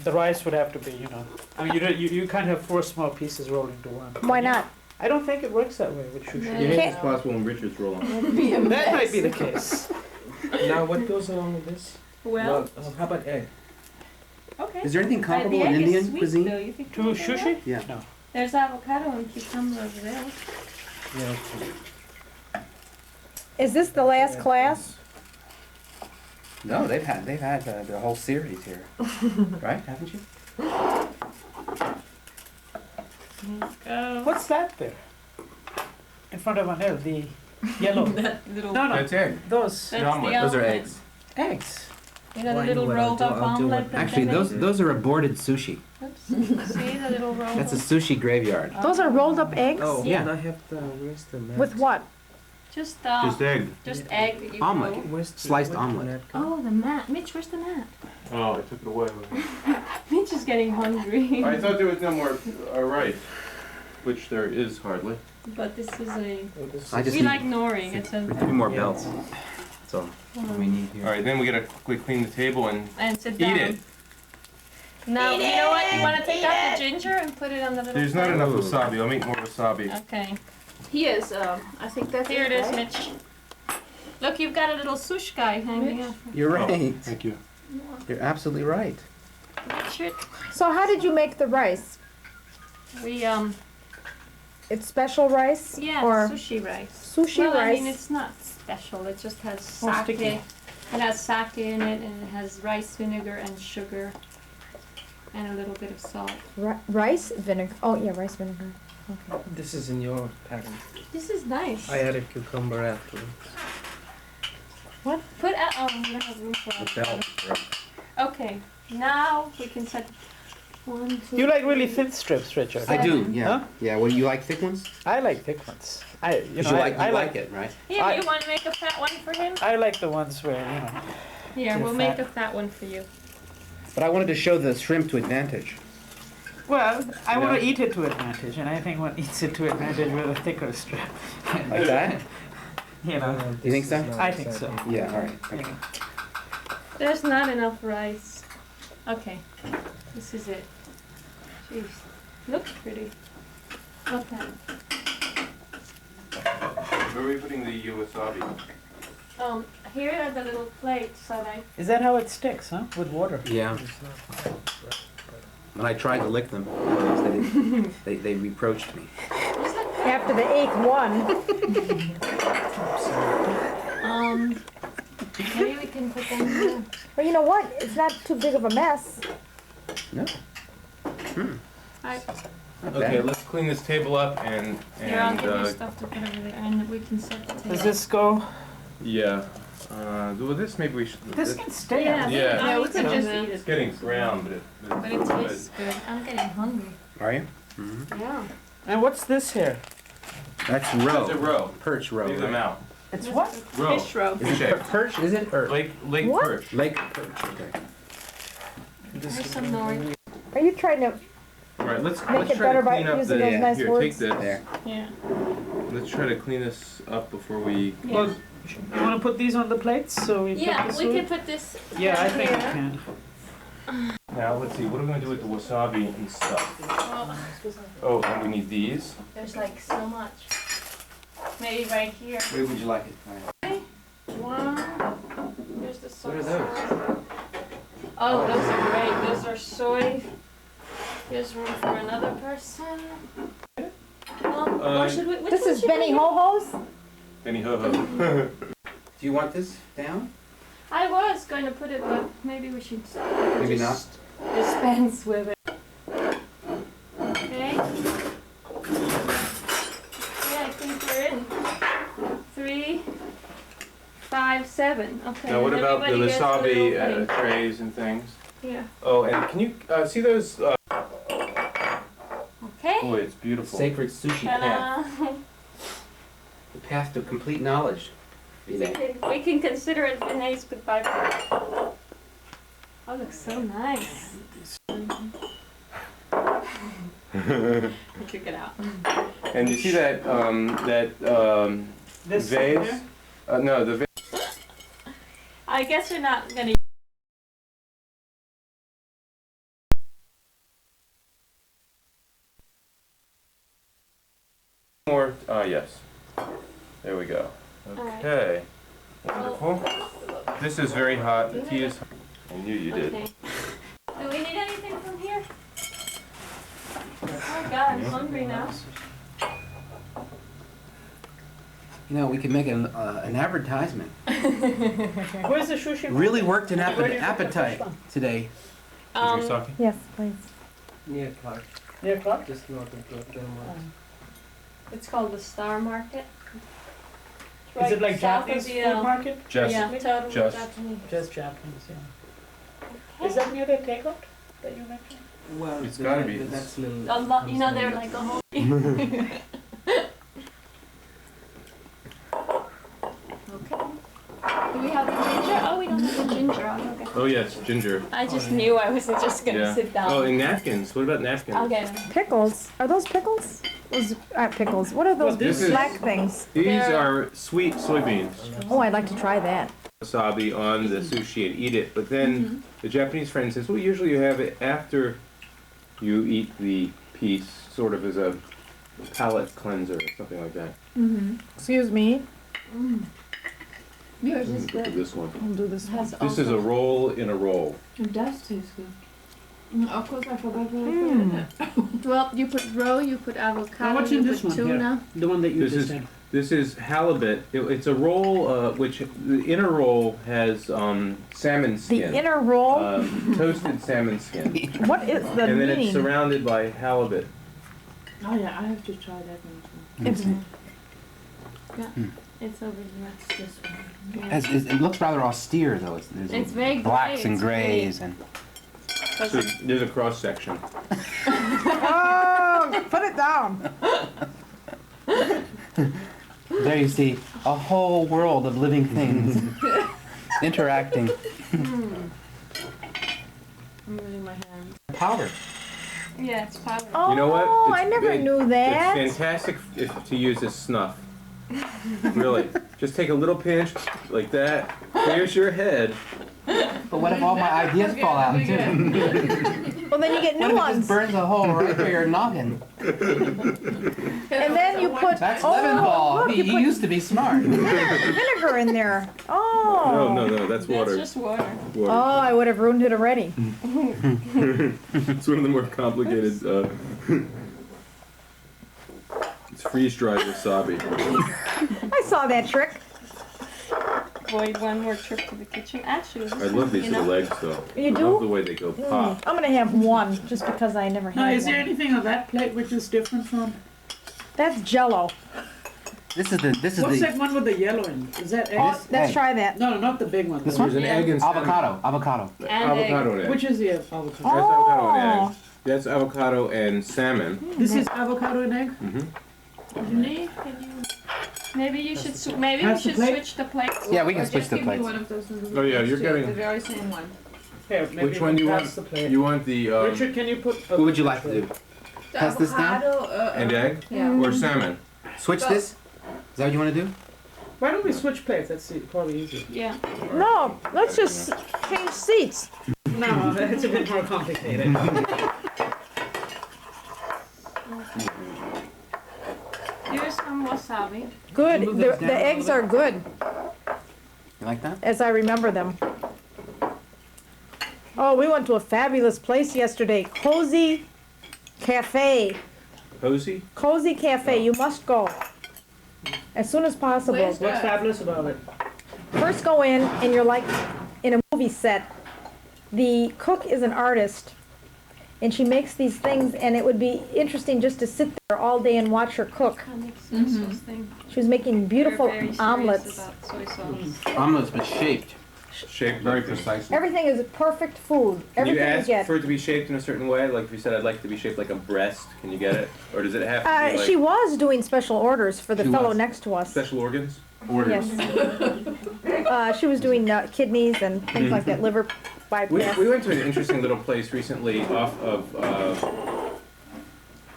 the rice would have to be, you know. I mean, you can't have 4 small pieces rolled into one. Why not? I don't think it works that way with No. sushi. You think Can't- it's possible when Richard's rolling? That might be the case. Now, what goes along with this? Well, how about egg? okay. Is there anything The comparable in egg is Indian sweet, cuisine? though. You think To you want that? sushi? Yeah. No. There's avocado and cucumber over there. Yeah. Okay. Is this the last class? No, they've had the whole series here, right? Haven't you? Go. What's that there? In front of Anil, the yellow. That little. No, no. That's egg. Those That's omelet. the Those are omelet. eggs. eggs. You know Oh, the I know little what I'll rolled do. up I'll do omelet what- that Actually, they those are aborted sushi. make? Oops. See the little rolled That's a up? sushi graveyard. Those are rolled up eggs? Oh, Yeah. and I have the. Where's the mat? With what? Just egg. just egg that you Omelet. roll. Where's the, Sliced where's the omelet. mat? Oh, the mat. Mitch, where's the mat? Oh, I took it away. Mitch is getting hungry. I thought there was no more rice, which there is hardly. But this is a. Oh, this I is- just We need like Nori. It's a. 3 more Yeah. belts. That's all we need here. All right, then we gotta quickly clean the table and And sit eat down. it. Now, you know what? You want to take out the ginger and put it on the little. There's not plate? enough wasabi. I'll make more wasabi. Okay. Yes, I think that's Here it is, right? Mitch. Look, you've got a little sush guy hanging Mitch? out. You're right. Thank you. You're absolutely right. Richard, So how did you make the rice? we It's special rice? yeah, Or sushi rice. sushi Well, rice? I mean, it's not special. It just has Oh, sake. sticky. It has sake in it, and it has rice vinegar and sugar, and a little bit of salt. Rice vinegar. Oh yeah, rice vinegar. Okay. This is in your pattern. This is nice. I added cucumber afterwards. Put oh, we don't have room for The avocado. belt. Okay, now we can set 1, 2. You like really thin strips, Richard? I do. Yeah. Huh? Yeah. Well, you like thick ones? I like thick ones. You Because know, you I like it, right? Here, I- you want to make a fat one for him? I like the ones where Here, They're we'll fat. make a fat one for you. But I wanted to show the shrimp to advantage. Well, I want Yeah. to eat it to advantage, and I think one eats it to advantage with a thicker strip. Like that? You know. You think so? I think so. Yeah. All right. you Okay. know. There's not enough rice. Okay, this is it. Jeez, looks pretty. Okay. Where are we putting the wasabi? Here are the little plates that I. Is that how it sticks, huh? With water? Yeah. When I tried to lick them, they reproached me. After the 8th one. Maybe we can put them here. Well, you know what? It's not too big of a mess. No. I, Not Okay, bad. let's clean this table up and here, I'll give you stuff to put over there, and we can set the table. Does this go? yeah. Well, this maybe we should. This can stay. Yeah, on. Yeah. we could just eat It's it. getting brown, But it tastes good. I'm getting hungry. Are you? Yeah. And what's this here? That's roe. It's a row. Perch roe. Leave them right? out. It's what? Row. Fish roe. Is it perch? Is it or Lake What? perch. lake perch? Okay. There's some nori. Are you trying to All right, let's make it try better to by clean up using the. those nice Here, words? take this. There. Yeah. Let's try to clean this up before we. Well, you want to put these on the plates so we Yeah, put this we with? can put this. Yeah, I down think we here. can. Now let's see. What are we gonna do with the wasabi and stuff? Oh, Oh, and we need these. there's like so much. Maybe right here. Where would you like it? All right. One. Here's the soy What are those? sauce. Oh, those are great. Those are soy. Here's room for another person. Or should we? Which This one is should Benny we- Ho Ho's? Benny ho ho. Do you want this down? I was going to put it, but maybe we should Maybe not. just dispense with it. Okay. Yeah, I think we're in. 3, 5, 7. Okay. Now what and about the everybody gets a wasabi little thing. trays and things? Yeah. Oh, and can you see those? Okay. Boy, it's beautiful. Sacred sushi path. Ta-da. The path to complete knowledge. We can consider it Renee's goodbye party. Oh, looks so nice. Check it out. And you see that This vase? here? No, the vase. I guess you're not gonna. More. Yes. There we go. Okay. Wonderful. This is very hot. The tea is. I knew you did. Okay. Do we need anything from here? Oh God, I'm hungry now. You know, we could make an advertisement. Where's the sushi? Really worked an Where do you put the appetite fish on? today. Sake? Yes, please. Near Clark, Near Clark? just north of Clark. It's called the Star Market. It's Is it like south of Japanese the, food market? Just. Yeah, totally just- Japanese. Just Japanese, yeah. Okay. Is that near the takeout that you mentioned? Well, It's gotta be. That's little. A lot, you know, they're like a whole. Okay. Do we have the ginger? Oh, we don't have the ginger. Okay. Oh yes, ginger. I just knew I wasn't just gonna Yeah. sit down. Oh, and napkins. What about napkins? I'll get them. Pickles. Are those pickles? Those pickles. What are those Well, this is- black things? These They're- are sweet soybeans. Oh, I'd like to try that. Wasabi on the sushi and eat it, but then the Japanese friend says, well, usually you have it after you eat the piece, sort of as a palate cleanser or something like that. Excuse me. Yours is Look at good. this one. I'll do this one. This is a roll in a roll. It does taste good. Of course, I forgot what I put. Well, you put roe, you put avocado, what's in you this put one here? tuna. The one that you This just is- said. This is halibut. It's a roll which the inner roll has salmon The skin. inner roll. Toasted salmon skin. What is the And then it's meaning? surrounded by halibut. Oh yeah, I have to try that one It's It's over here. too. This one. It looks rather austere, though. There's It's very blacks gray, and it's grays and. So there's a cross section. oh, put it down. There you see a whole world of living things interacting. I'm moving my hand. Powder. Yeah, it's powder. Oh, You know what? I never knew It's that. fantastic to use as snuff. Really. Just take a little pinch like that. Here's your head. But what if all my ideas fall out too? Well, then you get What new if it just ones. burns a hole right through your noggin? And then you put That's oh, Leventhal. look, He you put used to be smart. vinegar in there. Oh. No, that's water. That's just water. Water. Oh, I would have ruined it already. It's one of the more complicated. It's freeze-dried wasabi. I saw that trick. Avoid one more trip to the kitchen. Actually, I love these you know, little legs though. You I love the do? way they go pop. I'm gonna have one just because I never Now, had is there one. anything on that plate which is different from? That's Jello. This is What's the that one with the yellow in? Is that eggs? Oh, let's egg. try that. No, not the big one. This the- one? There's an Yeah. egg and salmon. avocado. And Avocado and egg. Which is the avocado? That's avocado and Oh. egg. That's avocado and salmon. This is avocado and egg? Mm-hmm. Lee, can you? Maybe you should. Maybe we Pass the should plate? switch the plates. Yeah, we can Or switch just the give me plates. one of those little Oh, yeah, plates you're too, getting- the very same one. Here, maybe Which one do you pass want? the plate. You want the Richard, can you put? What would you like to do? The Pass this down? avocado, and egg Yeah. or salmon? Switch Go. this? Is that what you want to do? Why don't we switch plates? That's probably easier. Yeah. No, let's just change seats. No, it's a bit more complicated. Here's some wasabi. Good. Move The, those down the a eggs little are good, You like that? as I remember them. Oh, we went to a fabulous place yesterday. Cozy Cafe. Cozy? Cozy Cafe. You must go. As soon as possible. Where's What's fabulous about it? First go in and you're like in a movie set. The cook is an artist and she makes these things, and it would be interesting just to sit there all day and watch her cook. Kind of soy sauce thing. She was making beautiful We're very serious omelets. about soy sauce. Omelets, but shaped. Shaped very precisely. Everything is perfect food. Can you Everything you ask get. for it to be shaped in a certain way? Like if you said I'd like it to be shaped like a breast, can you get it? Or does it have to be like She was doing special orders for the She fellow was. next to us. special organs? Yes. She was doing kidneys and things like that, liver bypass. We went to an interesting little place recently off of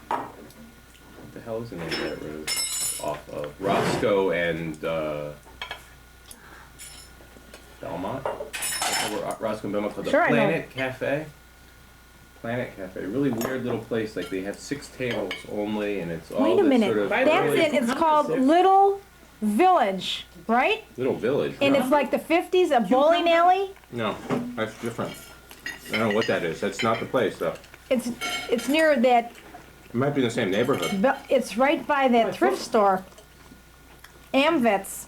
what the hell is the name of that road? Off of Roscoe and Belmont. Over Roscoe and Belmont called the Sure, I know. Planet Cafe. Planet Cafe, really weird little place. Like they have 6 tables only, and it's all Wait a this minute. sort of That's early- it. It's called Little Village, right? little village. And No. it's like the 50s, a bowling alley. No, that's different. I don't know what that is. That's not the place, though. It's near that. It might be in the same neighborhood. It's right by that thrift store. Amvets.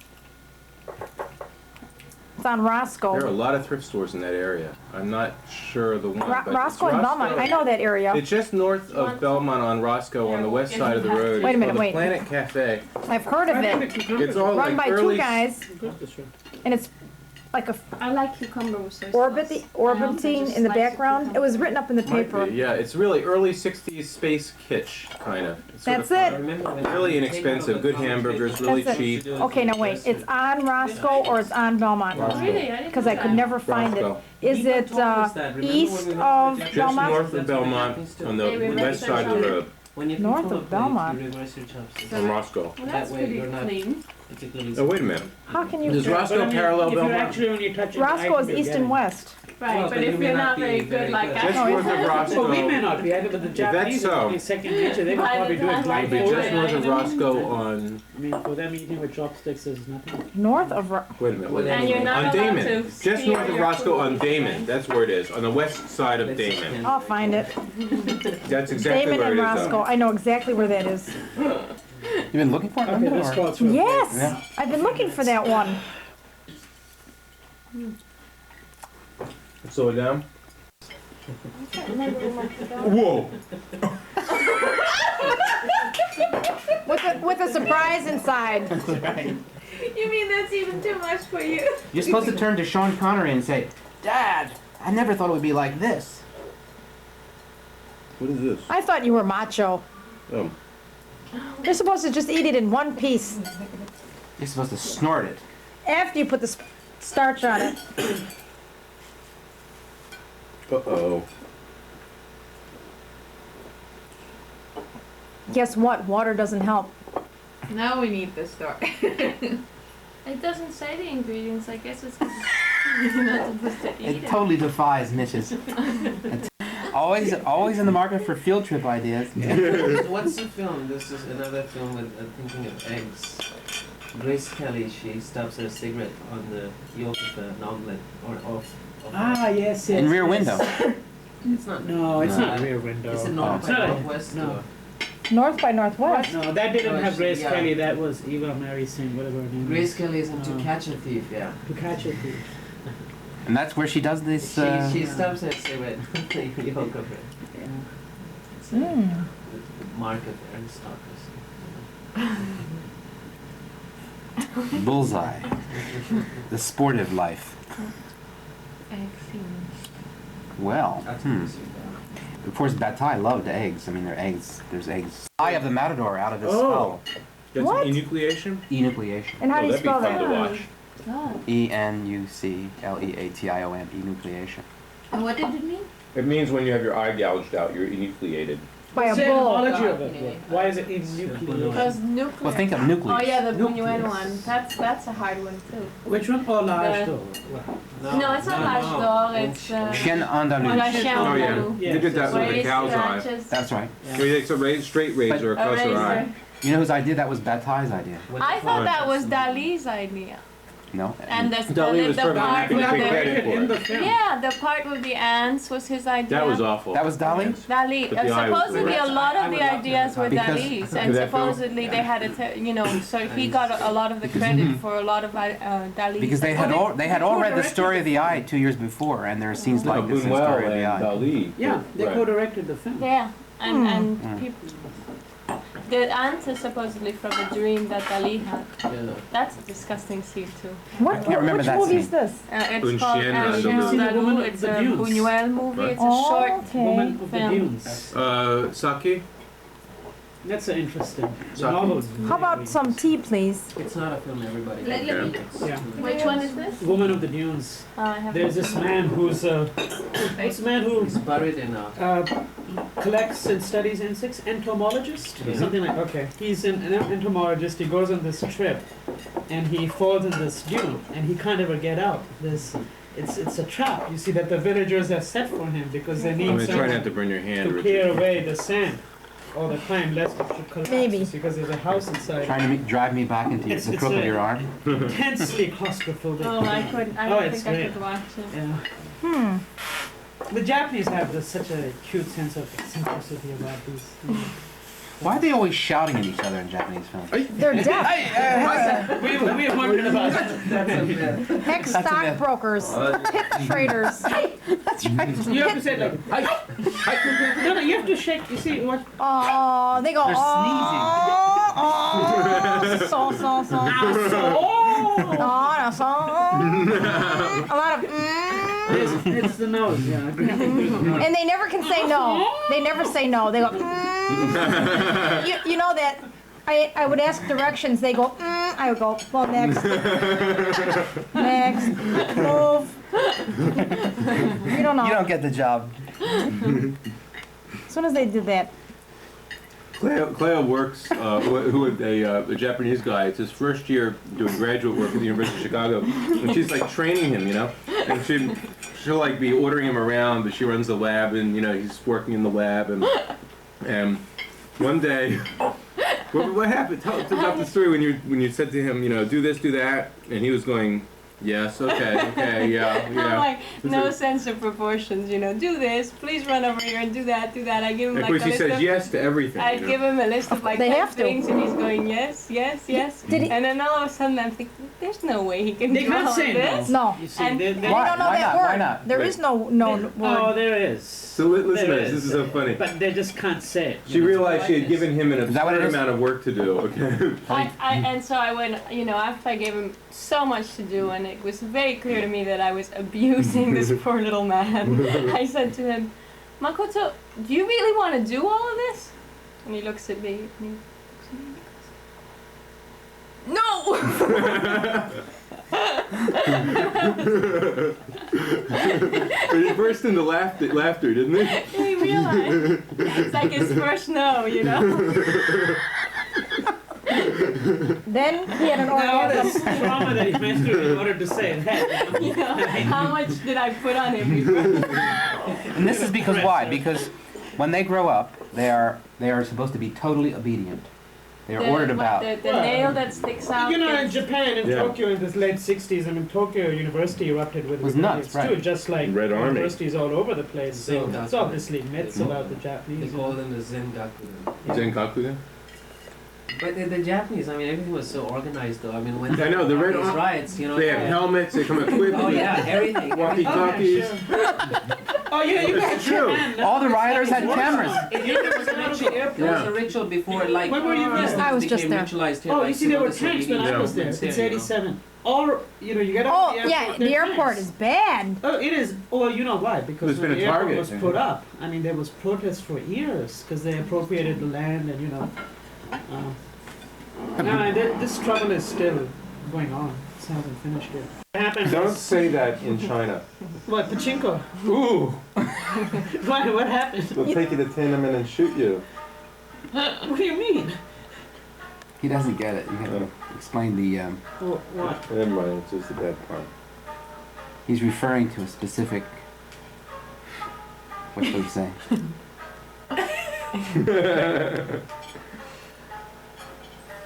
It's on There are a Roscoe. lot of thrift stores in that area. I'm not sure of the one, but it's Roscoe and Belmont. I know that area. It's just north of Belmont on Roscoe on the west side of the road. Wait a It's minute, called wait. the Planet Cafe. I've heard of it. It's all Run like by early. two guys, and it's like a I like cucumber with soy sauce. orbiting in the background. It was written up in the Might paper. be, yeah, it's really early '60s space kitsch kind of. That's it. Really inexpensive, good hamburgers, really That's it. cheap. Okay, now wait. It's on Roscoe or it's on Belmont? Roscoe. Really? I didn't Because know I could that. never find it. Roscoe. Is it east of Just Belmont? north of Belmont on the They remember west side of the road North of Belmont. on Roscoe. Well, that's pretty clean. Oh, wait a minute. How can you? Does Roscoe parallel If you're Belmont? actually when you touch it, Roscoe is east and west. Right, Well, but but you if may you're not not be very very good like good. I Just north of Well, we may Roscoe. not be either, but the Japanese so. are only second nature. They could I probably do don't it like It'd be blindfolded. just north of Roscoe on. I mean, for them eating with chopsticks is nothing. North of. Wait a minute. Wait a And minute. you're not On allowed Damon. to Just spear north of your Roscoe food. on Damon. That's where it is. On the west side of Damon. I'll find it. That's exactly Damon where and it is. Roscoe. though. I know exactly where that is. You've been looking for it? Okay, let's go through. Yes, Yeah. I've been looking for that one. Slow it down. Whoa. With a surprise inside. You mean that's even too much for you? You're supposed to turn to Sean Connery and say, Dad, I never thought it would be like this. What is this? I thought you were macho. Oh. You're supposed to just eat it in one piece You're supposed to snort it. after you put the starch on it. Uh-oh. Guess what? Water doesn't help. Now we need the story. It doesn't say the ingredients. I guess it's 'cause you're not supposed to eat It it. totally defies Mitch's. Always in the market for field trip ideas. What's the film? This is another film with thinking of eggs. Grace Kelly, she stubs her cigarette on the yolk of an omelet or of Ah, yes, yes. In Rear yes. Window. It's not. No, it's No. not Rear Window. It's a Oh. north It's by not a- northwest. no. or- North by Northwest. No, that didn't No, have Grace yeah. Kelly. That was Eva Mary Singh, whatever her name Grace is. Kelly is into Oh. Catch a Thief, yeah. To catch a thief. And that's where she does this. She stubs her cigarette on the yolk of it. Yeah. It's Mm. the mark of aristocracy. Bullseye. The sportive life. Well, Of course, Bataille loved eggs. I mean, there's eggs. Eye of the matador out of his skull. That's What? enucleation? Enucleation. And how do you that'd be spell fun that? to watch. Oh. Enucleation. Enucleation. And what did it mean? It means when you have your eye gouged out, you're enucleated. By a What's the bull. etymology of it? Why is it enucleation? Because nuclear. Well, think of nucleus. Oh yeah, the Nucleus. Buñuel one. That's a hard one too. Which one? Oh, large The- door. No, it's not L'Âge d'Or. It's Chien La andalou. Chien Oh, yeah. Andalou. Yeah. You did that Where with he a cow's eye. scratches That's right. So he takes a straight razor a across her eye. razor. You know whose idea that was? Bataille's idea. I thought that was Dali's idea. No. And the Dali was perfect. part You with can take the credit for in the it. film. yeah, the part with the ants was his idea. That was awful. That was Dali? Dali. But the eye was Supposedly great. a lot I of would the love to ideas were Because- Dali's, and That film? supposedly they had so he got a lot of the credit for a lot of Dali's. Because they had all read the story of the eye 2 years before, and there are scenes like this in the Buñuel story of the and eye. Dali. Yeah, they Right. co-directed the film. Yeah, and Mm. people. The ant is supposedly from a dream that Dali had. Yeah. That's a disgusting scene too. What? I can't remember Which that movie is scene. this? It's Un called chien Un andalou. chien Have you seen The Woman andalou. of It's the a Dunes? Buñuel movie. Right. It's a short Okay. Woman of the film. Dunes. Sake? That's interesting. The So- novel. How about some tea, please? It's not a film everybody Let can me- get. Yeah. Which one is this? Woman of the Dunes. I have There's this man who's it's a man who It's buried in a collects and studies insects, entomologist, Yeah. something like. Okay, he's an entomologist. He goes on this trip, and he falls in this dune, and he can't ever get out. It's a trap. You see that the villagers have set for him because they I'm need gonna try not someone to burn your hand, to Richard. clear away the sand all the time, lest it should collapse. Maybe. You see, because there's a house inside. Trying to drive me back into It's- the it's crook of a- your arm. Intensely claustrophobic. Oh, I couldn't. I Oh, don't it's think I great. could watch it. Yeah. The Japanese have such a cute sense of simplicity about these. Why are they always shouting at each other in Japanese films? They're deaf. We have wondered about that. Ex That's a myth. stockbrokers, pit traders. That's right. You have to say like, no, you have to shake. You see what? Oh, they go. They're So. So. A lot of. It's the nose. Yeah. And they never can say no. They never say no. They go. You know that. I would ask directions. They go. I would go. Well, next. Next. Move. You don't know. You don't get the job. As soon as they did that. Cleo works with a Japanese guy. It's his first year doing graduate work at the University of Chicago, and she's like training him, and she'll like be ordering him around, but she runs the lab, and he's working in the lab, and one day, what happened? Tell about the story when you said to him, do this, do that, and he was going, yes, okay, yeah. I'm like, no sense of proportions, do this, please run over here and do that. I give him Of like course, a he list says of, yes to everything. I give him a list of like They 10 have to. things, and he's going yes. Did he- And then all of a sudden I'm thinking, there's no way he can They do can't all say of this. No. You see, And- they, They Why? don't know Why that not? word. Why not? There is no word. Oh, there is. So listeners, this is so funny. But they just can't say it. She realized she had given him an Is that what it absurd is? amount of work to do. Okay. And so I went, after I gave him so much to do, and it was very clear to me that I was abusing this poor little man, I said to him, Makoto, do you really want to do all of this? And he looks at me, and he looks at me and he goes, But he burst into laughter, didn't he? he realized. It's like his first no, Then he had an All orgasm. this trauma that he went through in order to say it. How much did I put on him before? And this is because why? Because when they grow up, they are supposed to be totally obedient. They are ordered about. The nail that sticks out. In gets- Japan, in Yeah. Tokyo, in the late 60s, Tokyo University erupted with Was rebellions nuts, right. too, just like Red Army. universities all over the place. So Zen it's Gaku. obviously myths about the They Japanese. call them the Zengaku. Zenkaku then? But the Japanese, everything was so organized though. When I know, the Red these Army- riots, They have helmets, they come equipped Oh with yeah, everything. walkie-talkies. Oh, yeah, sure. Oh yeah, you got It's true. Japan. All the riders had cameras. In Europe, it was a ritual. It was a ritual before, like, When were you these there? things I was just became there. ritualized here. Oh, like you see, there were civil tanks when I was there. disobedience It's here, 87. All you get out Oh, of the airport. yeah, there the are airport tanks. is bad. Oh, it is. Well, you know why? Because There's when been the a airport target, was yeah. put up, I mean, there was protests for years because they appropriated the land, and you know. No, this trouble is still going on. It hasn't finished yet. What happened? Don't say that in China. What, pachinko? Ooh, What happened? they'll take you to Tiananmen and shoot you. What do you mean? He doesn't get it. You have to explain the. What? Never mind, it's just the bad part. He's referring to a specific. What should we say?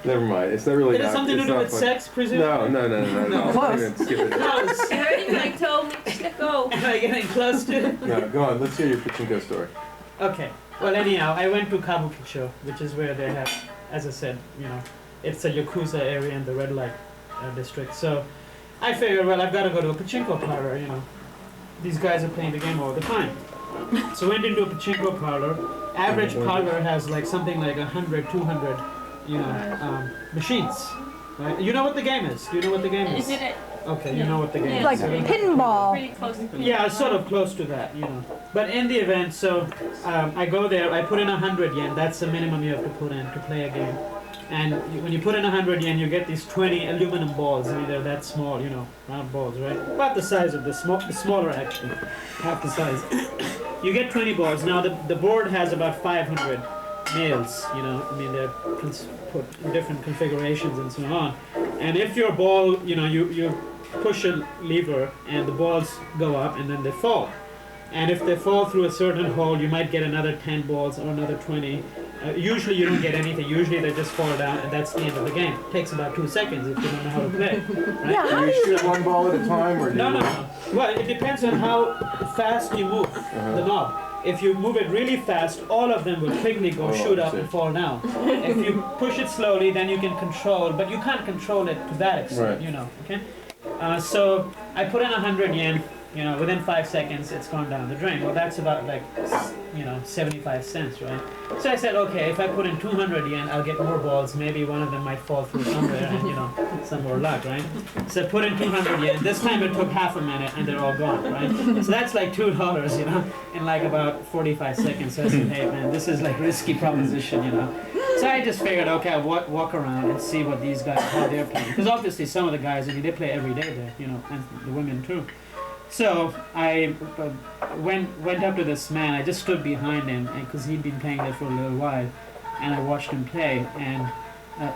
Never mind, it's not really. It has something to it's do not with fun. sex, presumably? No. Close. Skip it. Close. You heard him like told me to go. Am I getting close to it? No, go on, let's hear your pachinko story. Okay. Well, anyhow, I went to Kabukicho, which is where they have, as I said, you know, it's a Yakuza area in the red light district. So I figured, well, I've got to go to a pachinko parlor, you know. These guys are playing the game all the time. So went into a pachinko parlor. Average parlor has like something like 100, 200, you know, machines. Right? You know what the game is? Do you know what the game is? Is it Okay, you know what the game Yeah. is. Like So- pinball. pretty close to yeah, sort of close to that, you know. But in the event, so I go there, I put in 100 yen. That's the minimum you have to put in to play a game. And when you put in 100 yen, you get these 20 aluminum balls. I mean, they're that small, you know, round balls, right? About the size of the smaller actually, half the size. You get 20 balls. Now the board has about 500 nails, you know. I mean, they're put in different configurations and so on. And if your ball, you know, you push a lever and the balls go up and then they fall. And if they fall through a certain hole, you might get another 10 balls or another 20. Usually you don't get anything. Usually they just fall down and that's the end of the game. It takes about 2 seconds if you don't know how to play. Right? Yeah, how Do do you you? shoot one ball at a time, or do No, you... no, no. Well, it depends on how fast you move the knob. If you move it really fast, all of them will quickly go shoot I up see. and fall down. If you push it slowly, then you can control, but you can't control it to that extent, Right. you know, okay? So I put in 100 yen, you know, within 5 seconds it's gone down the drain. Well, that's about like, you know, 75 cents, right? So I said, okay, if I put in 200 yen, I'll get more balls. Maybe one of them might fall through somewhere and, you know, some more luck, right? So I put in 200 yen. This time it took half a minute and they're all gone, right? So that's like $2, you know, in like about 45 seconds. So I said, hey man, this is like risky proposition, you know. So I just figured, okay, I'll walk around and see what these guys, how they're playing. Because obviously some of the guys, I mean, they play every day there, you know, and the women too. So I went up to this man. I just stood behind him because he'd been playing there for a little while, and I watched him play. And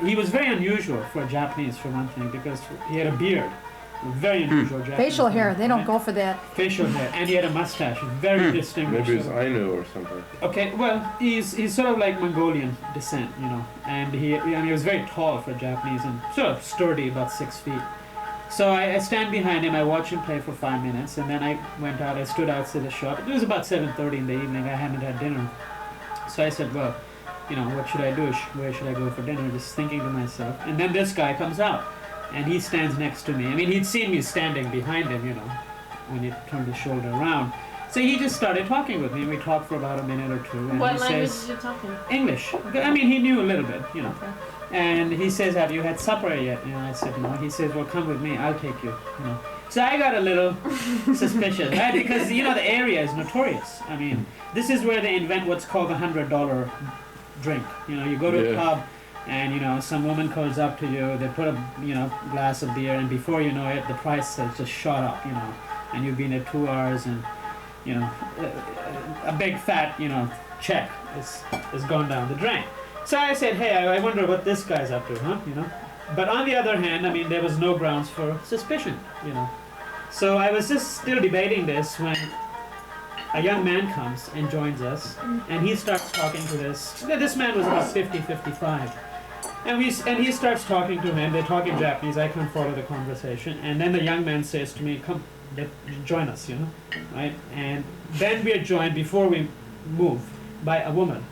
he was very unusual for a Japanese, for one thing, because he had a beard, very unusual Japanese. Facial hair, beard, they don't right? go for that. Facial hair, and he had a mustache, very distinguished. Maybe it's sort of- Ainu or something. Okay, well, he's sort of like Mongolian descent, you know, and he was very tall for a Japanese and sort of sturdy, about 6 feet. So I stand behind him, I watch him play for 5 minutes, and then I went out, I stood outside the shop. It was about 7:30 in the evening, I hadn't had dinner. So I said, well, you know, what should I do? Where should I go for dinner? Just thinking to myself. And then this guy comes out, and he stands next to me. I mean, he'd seen me standing behind him, you know, when he turned his shoulder around. So he just started talking with me, and we talked for about a minute or two. And What he language says, is you talking? English. I mean, he knew a little bit, you know. Okay. And he says, have you had supper yet? You know, I said, no. He says, well, come with me. I'll take you, you know. So I got a little suspicious, right? Because, you know, the area is notorious. I mean, this is where they invent what's called the $100 drink. You know, you go to a Yeah. pub and, you know, some woman comes up to you, they put a, you know, glass of beer, and before you know it, the price has just shot up, you know. And you've been there 2 hours and, you know, a big fat, you know, check is gone down the drain. So I said, hey, I wonder what this guy's up to, huh? You know. But on the other hand, I mean, there was no grounds for suspicion, you know. So I was just still debating this when a young man comes and joins us, and he starts talking to this. This man was about 50, 55. And he starts talking to him. They talk in Japanese. I can't follow the conversation. And then the young man says to me, come, join us, you know, right? And then we are joined, before we move, by a woman.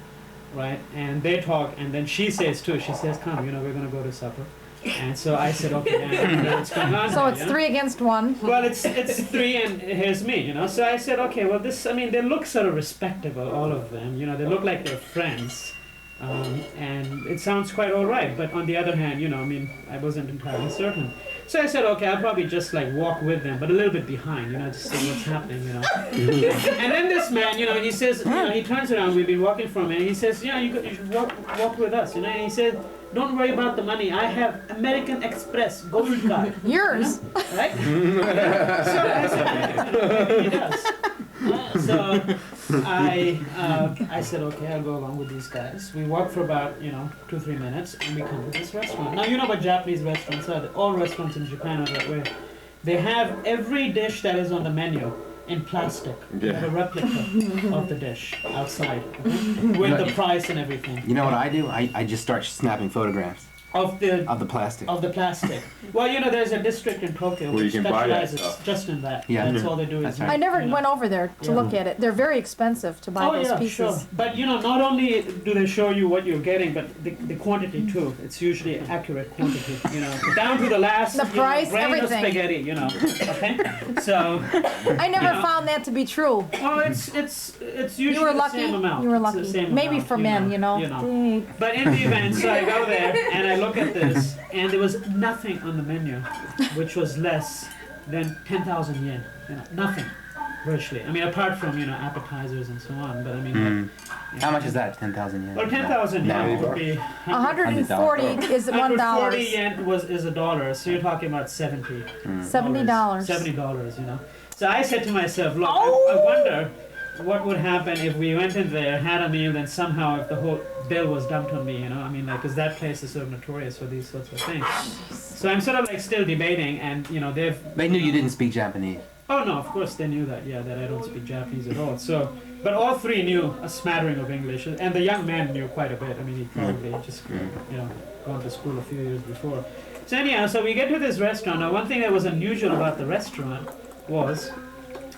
Right, and they talk, and then she says too. She says, "Come, you know, we're gonna go to supper." And so I said, okay, I know what's going on. So here, it's you know? 3 against 1. Well, it's 3 and here's me, you know. So I said, okay, well, they look sort of respectable, all of them. You know, they look like they're friends. And it sounds quite all right. But on the other hand, you know, I mean, I wasn't entirely certain. So I said, okay, I'll probably just like walk with them, but a little bit behind, you know, just see what's happening, you know. And then this man, you know, he says, you know, he turns around, we've been walking from him, and he says, yeah, you should walk with us, you know. And he said, don't worry about the money. I have American Express gold card. Yours. You know? Right? So I said, maybe he does. So I said, okay, I'll go along with these guys. We walk for about, 2-3 minutes, and we come to this restaurant. Now, you know what Japanese restaurants are. All restaurants in Japan are that way. They have every dish that is on the menu in plastic. They have a replica of the dish outside, okay? With the price and everything. You know what I do? I just start snapping photographs Of the plastic. Of the plastic. Well, you know, there's a district in Tokyo Where you which can buy that specializes stuff. just in that. Yeah. That's all they do. That's Is right. I never you know. went over there to Yeah. look at it. They're very expensive to buy Oh those yeah, pieces. sure. But you know, not only do they show you what you're getting, but the quantity too. It's usually accurate quantity. You know, down to the last. The price, grain everything. of spaghetti. You know. Okay. So. I never You know. found that to be true. Well, it's usually You were the lucky. same amount. You were It's lucky. the same Maybe amount, for men, you know. Dang. But in the event, so I go there and I look at this, and there was nothing on the menu, which was less than 10,000 yen. You know, nothing, virtually. I mean, apart from appetizers and so on. But I mean, like, How much is that? 10,000 yen. Well, 10,000 Now. yen would be 140 is $1. 140 yen is $1. So you're talking about 70. $70. $70. You know. So I said to myself, look, Oh! I wonder what would happen if we went in there, had a meal, then somehow if the whole bill was dumped on me, you know? I mean, like, because that place is sort of notorious for these sorts of things. So I'm sort of like still debating, and They knew you didn't speak Japanese. Oh no, of course they knew that, yeah, that I don't speak Japanese at all. So, but all three knew a smattering of English, and the young man knew quite a bit. I mean, he probably just, gone to school a few years before. So anyhow, so we get to this restaurant. Now, one thing that was unusual about the restaurant was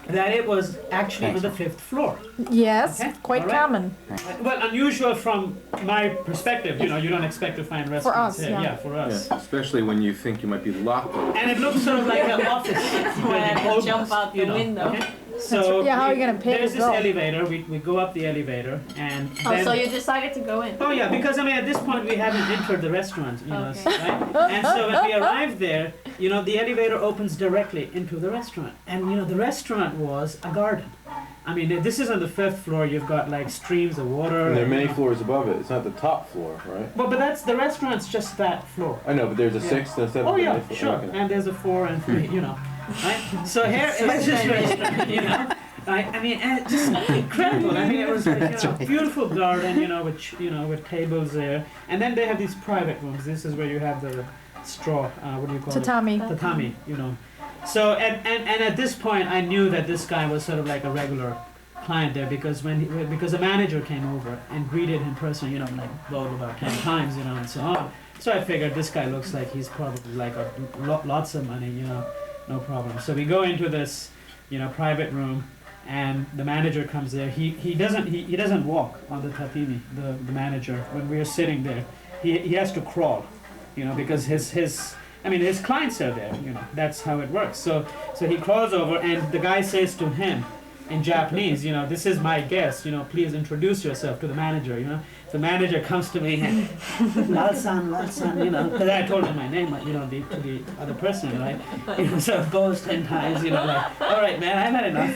that it was actually on the 5th floor. Yes, Okay, quite all right. common. Well, unusual from my perspective. You know, you don't expect to find restaurants us, here. yeah. For us. Yeah, especially when you think you might be locked up. And it looks sort of like an office. Why I had to jump out the window. Okay? So Yeah, how are you gonna pay there's to this go? elevator. We go up the elevator, and Oh, then so you decided to go in? oh yeah, because I mean at this point we haven't entered the restaurant, you know, Okay. right? And so when we arrived there, you know, the elevator opens directly into the restaurant, and you know the restaurant was a garden. I mean, this is on the 5th floor. You've got like streams of water. And there are and, many you know. floors above it. It's not the top floor, right? Well, but that's the restaurant's just that floor. I know, but there's a Yeah. 6th and a 7th. Oh and yeah, an 8th. sure. Okay. And there's a 4 and 3, you know, right? So here is this restaurant, you know. I mean, and it's just incredible. I mean, it was like, That's right. beautiful garden, with tables there, and then they have these private rooms. This is where you have the straw. What do you call Tatami. it? Tatami. You know. So and at this point, I knew that this guy was sort of like a regular client there because because the manager came over and greeted him personally, you know, like bowed about 10 times, you know, and so on. So I figured this guy looks like he's probably like got lots of money, you know, no problem. So we go into this, private room. And the manager comes there. He doesn't walk on the tatami. The manager, when we are sitting there, he has to crawl, because his clients are there. That's how it works. So he crawls over, and the guy says to him in Japanese, this is my guest. Please introduce yourself to the manager. The manager comes to me and Lal-san, because I told him my name, to the other person, right? So it goes 10 times, like, all right, man, I've had enough,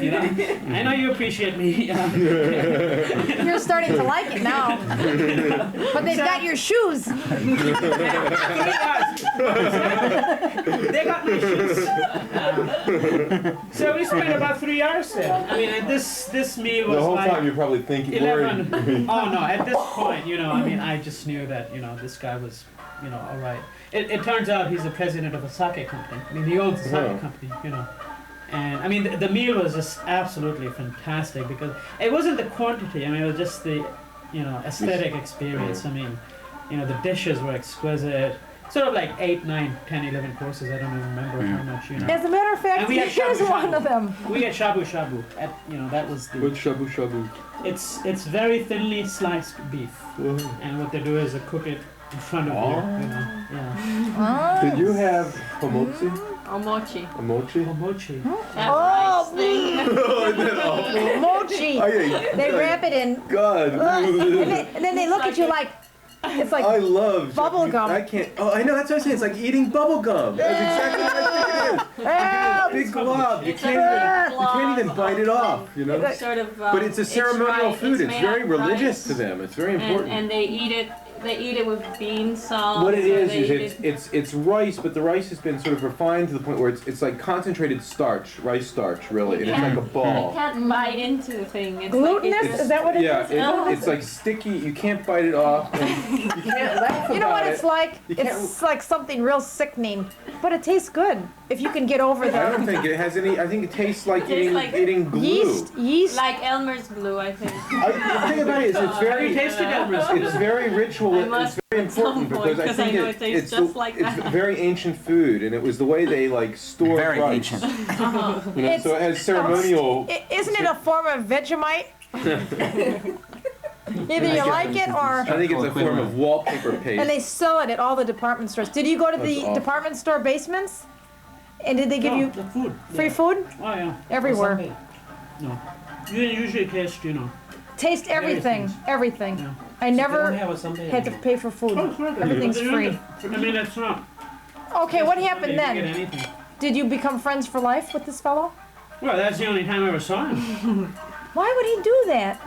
I know you appreciate me. You're starting to like it now. But they've got your shoes. They got my shoes. So we spent about 3 hours there. I mean, and this meal was The whole like time you're probably thinking, 11. worried. Oh no, at this point, I just knew that, this guy was, all right. It turns out he's the president of a sake company. I mean, he owns a sake company, And I mean, the meal was just absolutely fantastic because it wasn't the quantity. I mean, it was just the, aesthetic experience. I mean, the dishes were exquisite. Sort of like 8, 9, 10, 11 courses. I don't even remember how much, As a matter of fact, And we had here's shabu one shabu. of them. We had shabu shabu. That was the. What's shabu shabu? It's very thinly sliced beef, and what they do is they cook it in front of you. Yeah. Did you have pomochi? Omochi. A mochi? Mochi. That Oh, rice thing. Oh, isn't that awful? mochi. They wrap it in. God. And then they look at you like, it's like I love bubble gum. I can't. Oh, I know. That's what I say. It's like eating bubble gum. That's exactly what I think it is. help. Big glob. You It's can't even bite it off. You know. Sort of, But it's a ceremonial rice. food. It's made very out of religious rice. to them. It's very important. And they eat it. They eat it with bean sauce. What it or is they eat it's rice, but the rice has been sort of refined to the point where it's like concentrated starch, rice starch, really, and it's like a You ball. can't bite into the thing. It's Glutinous? Like Is that what it Yeah, is? it's like sticky. You can't bite it off. And you can't laugh about You know what it's it. like? You can't- It's like something real sickening, but it tastes good if you can get over I don't the think it has any. I think it tastes like It tastes eating like eating glue. yeast. like Elmer's glue, I think. The thing about it is, it's very tasted Elmer's. It's very ritual. I It's must very at some important point, because I 'cause think I know it tastes just like it's that. very ancient food, and it was the way they like stored Very rice. ancient. You know, so it has ceremonial. Isn't it a form of Vegemite? Either you like it or. I think it's a form of wallpaper paste. And they sell it at all the department stores. Did you go to That's the awful. department store basements? And did they give No, you the food. free yeah. food? Oh yeah. Everywhere. No. You usually taste, you know. Taste everything. Everything. Yeah. I They don't never have a Sunday had to anymore. pay for food. Oh, sure. Everything's But they free. don't- I mean, that's not. Okay, what You happened can get then? anything. Did you become friends for life with this fellow? Well, that's the only time I ever saw him. Why would he do that?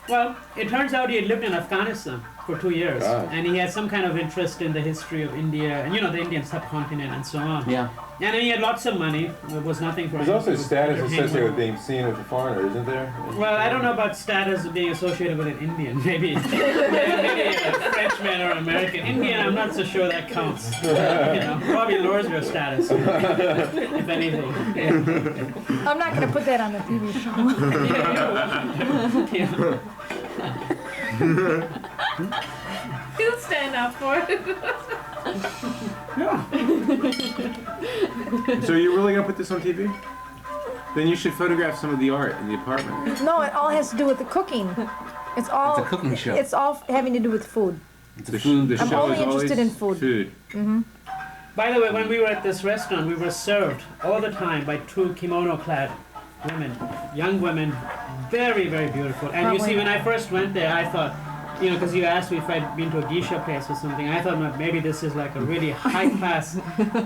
Well, it turns out he had lived in Afghanistan for 2 years, God. and he had some kind of interest in the history of India and, you know, the Indian subcontinent and so on. Yeah. And he had lots of money. It was nothing for There's him. also to status entertain associated with women. being seen with a foreigner, isn't there? Well, I don't know about status of being associated with an Indian. Maybe a Frenchman or American. Indian, I'm not so sure that counts. You know, probably lowers your status, if anything. Yeah. I'm not going to put that on the TV show. Yeah. He'll stand up for it. So you're really gonna put this on TV? Then you should photograph some of the art in the apartment. No, it all has to do with the cooking. It's all. It's a cooking show. It's all having to do with food. The I'm show only is always interested in food. By the way, when we were at this restaurant, we were served all the time by two kimono-clad women, young women, very, very beautiful. And you Probably. see, when I first went there, I thought, you know, because you asked me if I'd been to a geisha place or something, I thought maybe this is like a really high-class,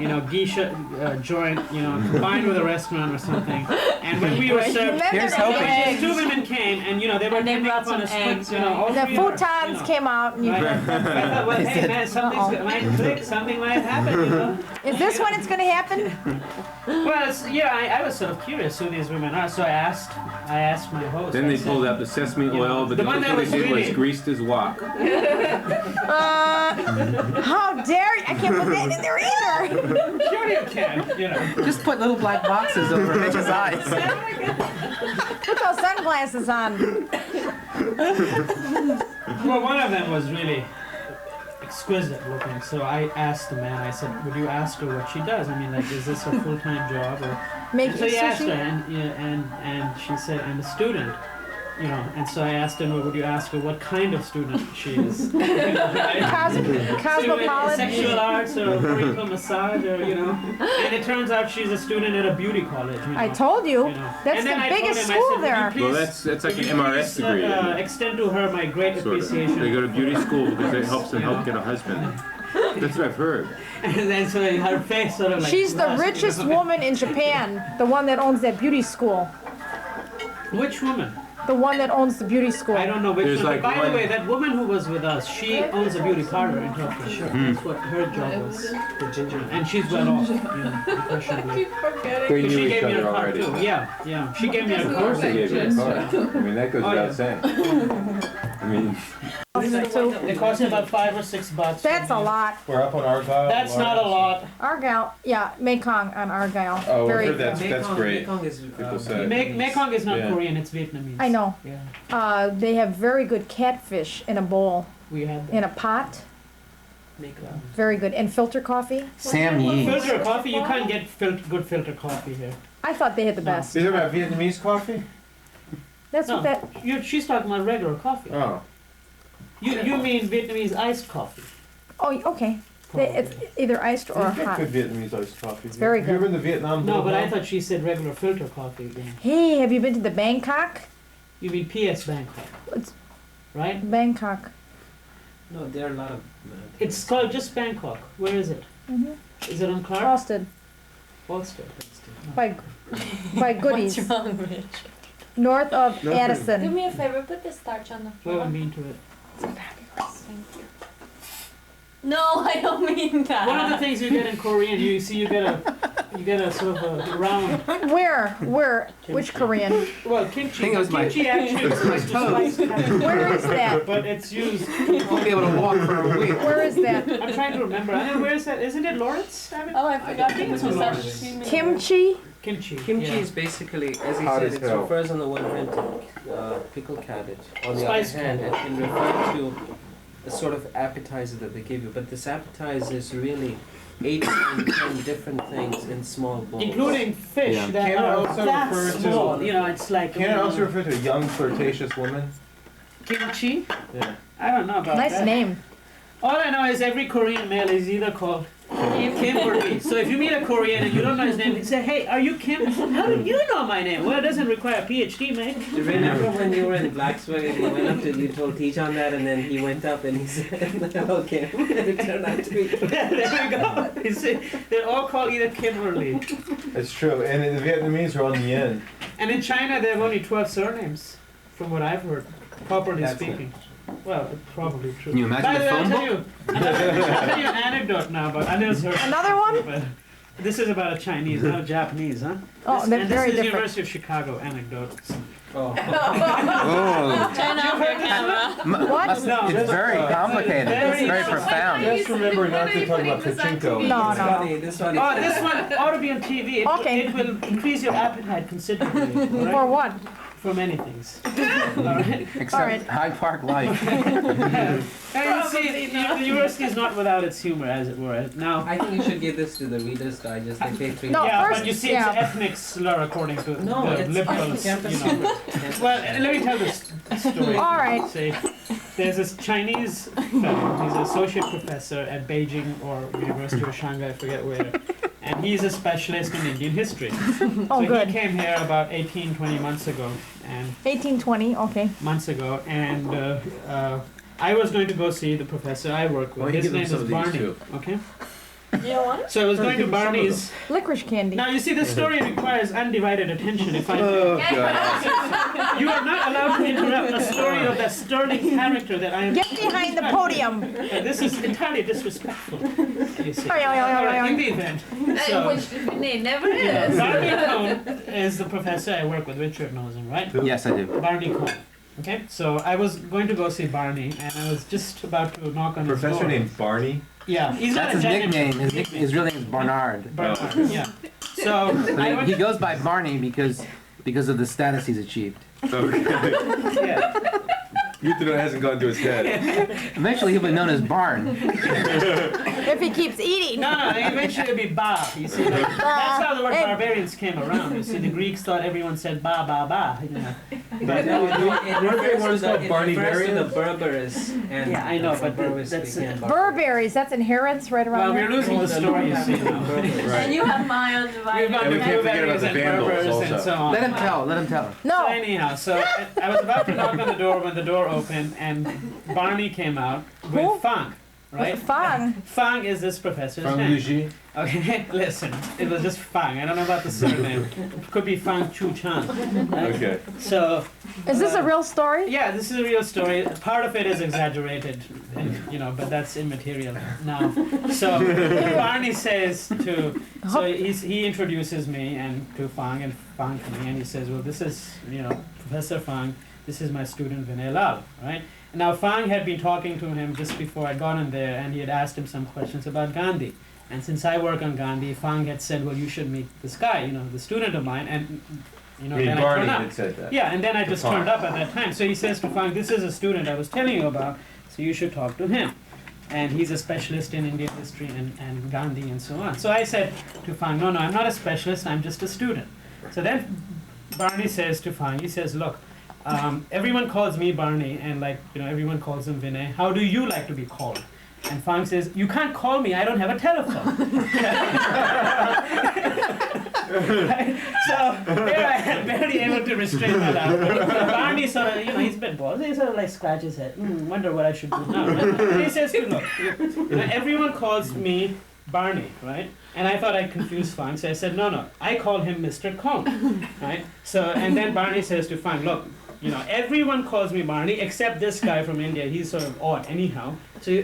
you know, geisha joint, you know, combined with a restaurant or something. And when we were served, Here's hoping. these two women came, and you know, they were And they coming brought up on some a split, eggs, you know, all The three of us, futons you know. came out. And you, Right. I thought, well, hey man, something might click, something might happen, you know. is this when it's going to happen? Well, I was sort of curious who these women are, so I asked my host. Then I they said, pulled out the sesame oil, but The the one only that thing was they did was really- greased his wok. How dare you? I can't put that in there either. Sure you can, you know. Just put little black boxes over Mitch's eyes. Put those sunglasses on. Well, one of them was really exquisite looking, so I asked the man, I said, would you ask her what she does? I mean, like, is this a full-time job? Or... Make So he asked her, sushi. and she said, I'm a student. You know, and so I asked him, well, would you ask her what kind of student she is? You know, right? Cosmopolitan. Sexual arts or oriental massage or, you know. And it turns out she's a student at a beauty college. You know, I told you. you know. That's And then the I told biggest him, I school said, "Would you there." please- Well, that's like would an you MRS please, degree. isn't it? extend to her my great Sort of. appreciation. They go to beauty school because it helps them help get a husband. That's what I've heard. And then so her face sort of like. She's the flushed, you richest know. woman in Japan. The one that owns that beauty school. Which woman? The one that owns the beauty school. I don't know which There's one. like But by one- the way, that woman who was with us, she owns a beauty parlor in Tokyo. That's what her job was. The ginger. And she's well off, you know, professionally. Keep forgetting. They So knew she each gave me other a card already. too. Yeah. She gave me a Of course they card. gave you a card. I mean, that goes Oh, without yeah. saying. I mean, They cost about $5 or $6. That's a lot. we're up on Argyle. That's not a lot. Argyle, yeah, Mekong on Argyle. Oh, I've Very. heard that's great. Mekong is, People say. Mekong is not Yeah. Korean, it's Vietnamese. I know. Yeah. They have very good catfish in a bowl, We had in a pot. Mekong. Very good. And filter coffee. Sam Yee. filter coffee. You can't get good filter coffee here. I thought they had the best. Is it about Vietnamese coffee? That's No, what that. she's talking about regular coffee. Oh. You mean Vietnamese iced coffee? Oh, okay. It's either iced or You get hot. good Vietnamese iced coffee. It's very Have you good. ever been to Vietnam? No, but I Vietnam? thought she said regular filter coffee again. Hey, have you been to the Bangkok? You mean PS Bangkok, It's right? Bangkok. No, there are a lot of. It's called just Bangkok. Where is it? Mm-hmm. Is it on Clark? Frosted Ulster. by Goodies, What's wrong, Rich? north of Nothing. Do Addison. me a favor, put the starch on the We haven't floor. been to it. Thank you. No, I don't mean that. One of the things you get in Korean, you get a sort of a round. Where? Which Korean? Well, kimchi. think it was my- Kimchi actually it was my is to toes. slice it. Where is that? But it's used. You won't be able to walk for a week. Where is that? I'm trying to remember. I don't know, where is that? Isn't it Lawrence? David? Oh, I forgot think kimchi. it's Such Lawrence. sashimi. Kimchi? Kimchi. Kimchi yeah. is basically, as he Hot said, as it hell. refers on the one hand to pickled cabbage. On the Spice other hand, it cabbage. can refer to a sort of appetizer that they give you. But this appetizer is really 8 and 10 different things in small bowls. Including fish Yeah. that Can it are also that refer to- small. You know, it's like. Can it also refer to a young flirtatious woman? Kimchi? Yeah. I don't know about Nice that. name. All I know is every Korean male is either called Kim or Lee. So if you meet a Korean and you don't know his name, you say, "Hey, are you Kim? How do you know my name?" Well, it doesn't require a PhD, mate. Do you remember when you were in Blacksburg and you went up to, you told Tijan that, and then he went up and he said, "Hello, Kim," and it turned out to be. There we go. You see, they're all called either Kim or Lee. It's true, and the Vietnamese are on the end. And in China, there are only 12 surnames, from what I've heard, properly That's speaking. Well, it's probably true. Can you imagine By the the way, phone I'll tell you an anecdote now, but I never heard. Another one? But this is about a Chinese, not a Japanese, huh? Oh, This- they're and very this is different. University of Chicago anecdote. Oh. Oh, Turn off your camera. What? No, it's very complicated. It's very profound. Just remember not to talk about pachinko. No, This no. funny, this funny. Oh, this one ought to be on TV. Okay. It will increase your appetite considerably. all For right? what? For many things. All right. Except Alright. Hyde Park Life. And you see, the university is not without its humor, as it were. Now, I think you should give this to the Reader's Digest. They pay 3. No, yeah, first- but you see, yeah. it's ethnic slur according to No, the it's liberals. campus You know. Well, let me tell this story. All right. See, there's this Chinese fellow. He's an associate professor at Beijing or University of Shanghai, I forget where. And he's a specialist in Indian history. Oh, so good. he came here about 18, 20 months ago, and 1820. Okay. I was going to go see the professor I work with. Why don't you His give them name some is of these Barney. too? Okay. You don't want it? So I was going to give him some of Barney's. Licorice candy. Now you see, the story requires undivided attention. If I Oh, God. You are not allowed to interrupt a story of that sterling character that I am. Get behind the podium. This is entirely disrespectful. You see. Ay, ay, ay, ay, Alright, ay. in the event, so Which it never is. Barney Cohn is the professor I work with. Richard knows him, right? Yes, I do. Barney Cohn. Okay, so I was going to go see Barney, and I was just about to knock on his door. Professor named Barney. Yeah, he's That's not his a janitor. nickname. His real name is Barnard. Bernard, yeah. So But I went he goes by Barney because of the status he's achieved. Okay. yeah. Good to know it hasn't gone to his head. Eventually he'll be known as Barn. If he keeps eating. No, eventually it'll be ba. You see, like, that's how the word Hey. barbarians came around. You see, the Greeks thought everyone said ba ba ba. You know. But no, it refers to the, it Barney refers to the Berries? Berbers. And Yeah, I know, but Berbers that's began Burberries. That's inherents right Well, around we're there. losing the story. You see now. And you have my undivided. We've got And we can't forget about blueberries the and Vandals Berbers and also. so on. Let him tell. Let him tell. So No. anyhow, so I was about to knock on the door when the door opened and Barney came out Who? with Fang, right? Fun. Fang is this professor's From name. Luigi. Okay, listen, it was just Fang. I don't know about the surname. It could be Fang Chu Chan. Right? Okay. So Is this a real story? yeah, this is a real story. Part of it is exaggerated, and, you know, but that's immaterial now. So Barney says to, so he introduces me and to Fang and Fang to me, and he says, well, this is, you know, Professor Fang. This is my student Vinay Lal, right? Now Fang had been talking to him just before I'd gone in there, and he had asked him some questions about Gandhi. And since I work on Gandhi, Fang had said, well, you should meet this guy, you know, the student of mine, and you know, I mean, then I Barney turned up. had said that. Yeah, and then I To just Fang. turned up at that time. So he says to Fang, this is a student I was telling you about, so you should talk to him. And he's a specialist in Indian history and Gandhi and so on. So I said to Fang, no, I'm not a specialist, I'm just a student. So then Barney says to Fang, he says, look, everyone calls me Barney, and like, you know, everyone calls him Vinay. How do you like to be called? And Fang says, "You can't call me. I don't have a telephone." So here I am, barely able to restrain my laugh. Barney sort of, he's a bit bored. He sort of like scratches his head. Wonder what I should do now. And he says, "Look, everyone calls me Barney, right?" And I thought I'd confuse Fang, so I said, "No, I call him Mr. Kong, right?" So, and then Barney says to Fang, "Look, everyone calls me Barney except this guy from India. He's sort of odd anyhow. So,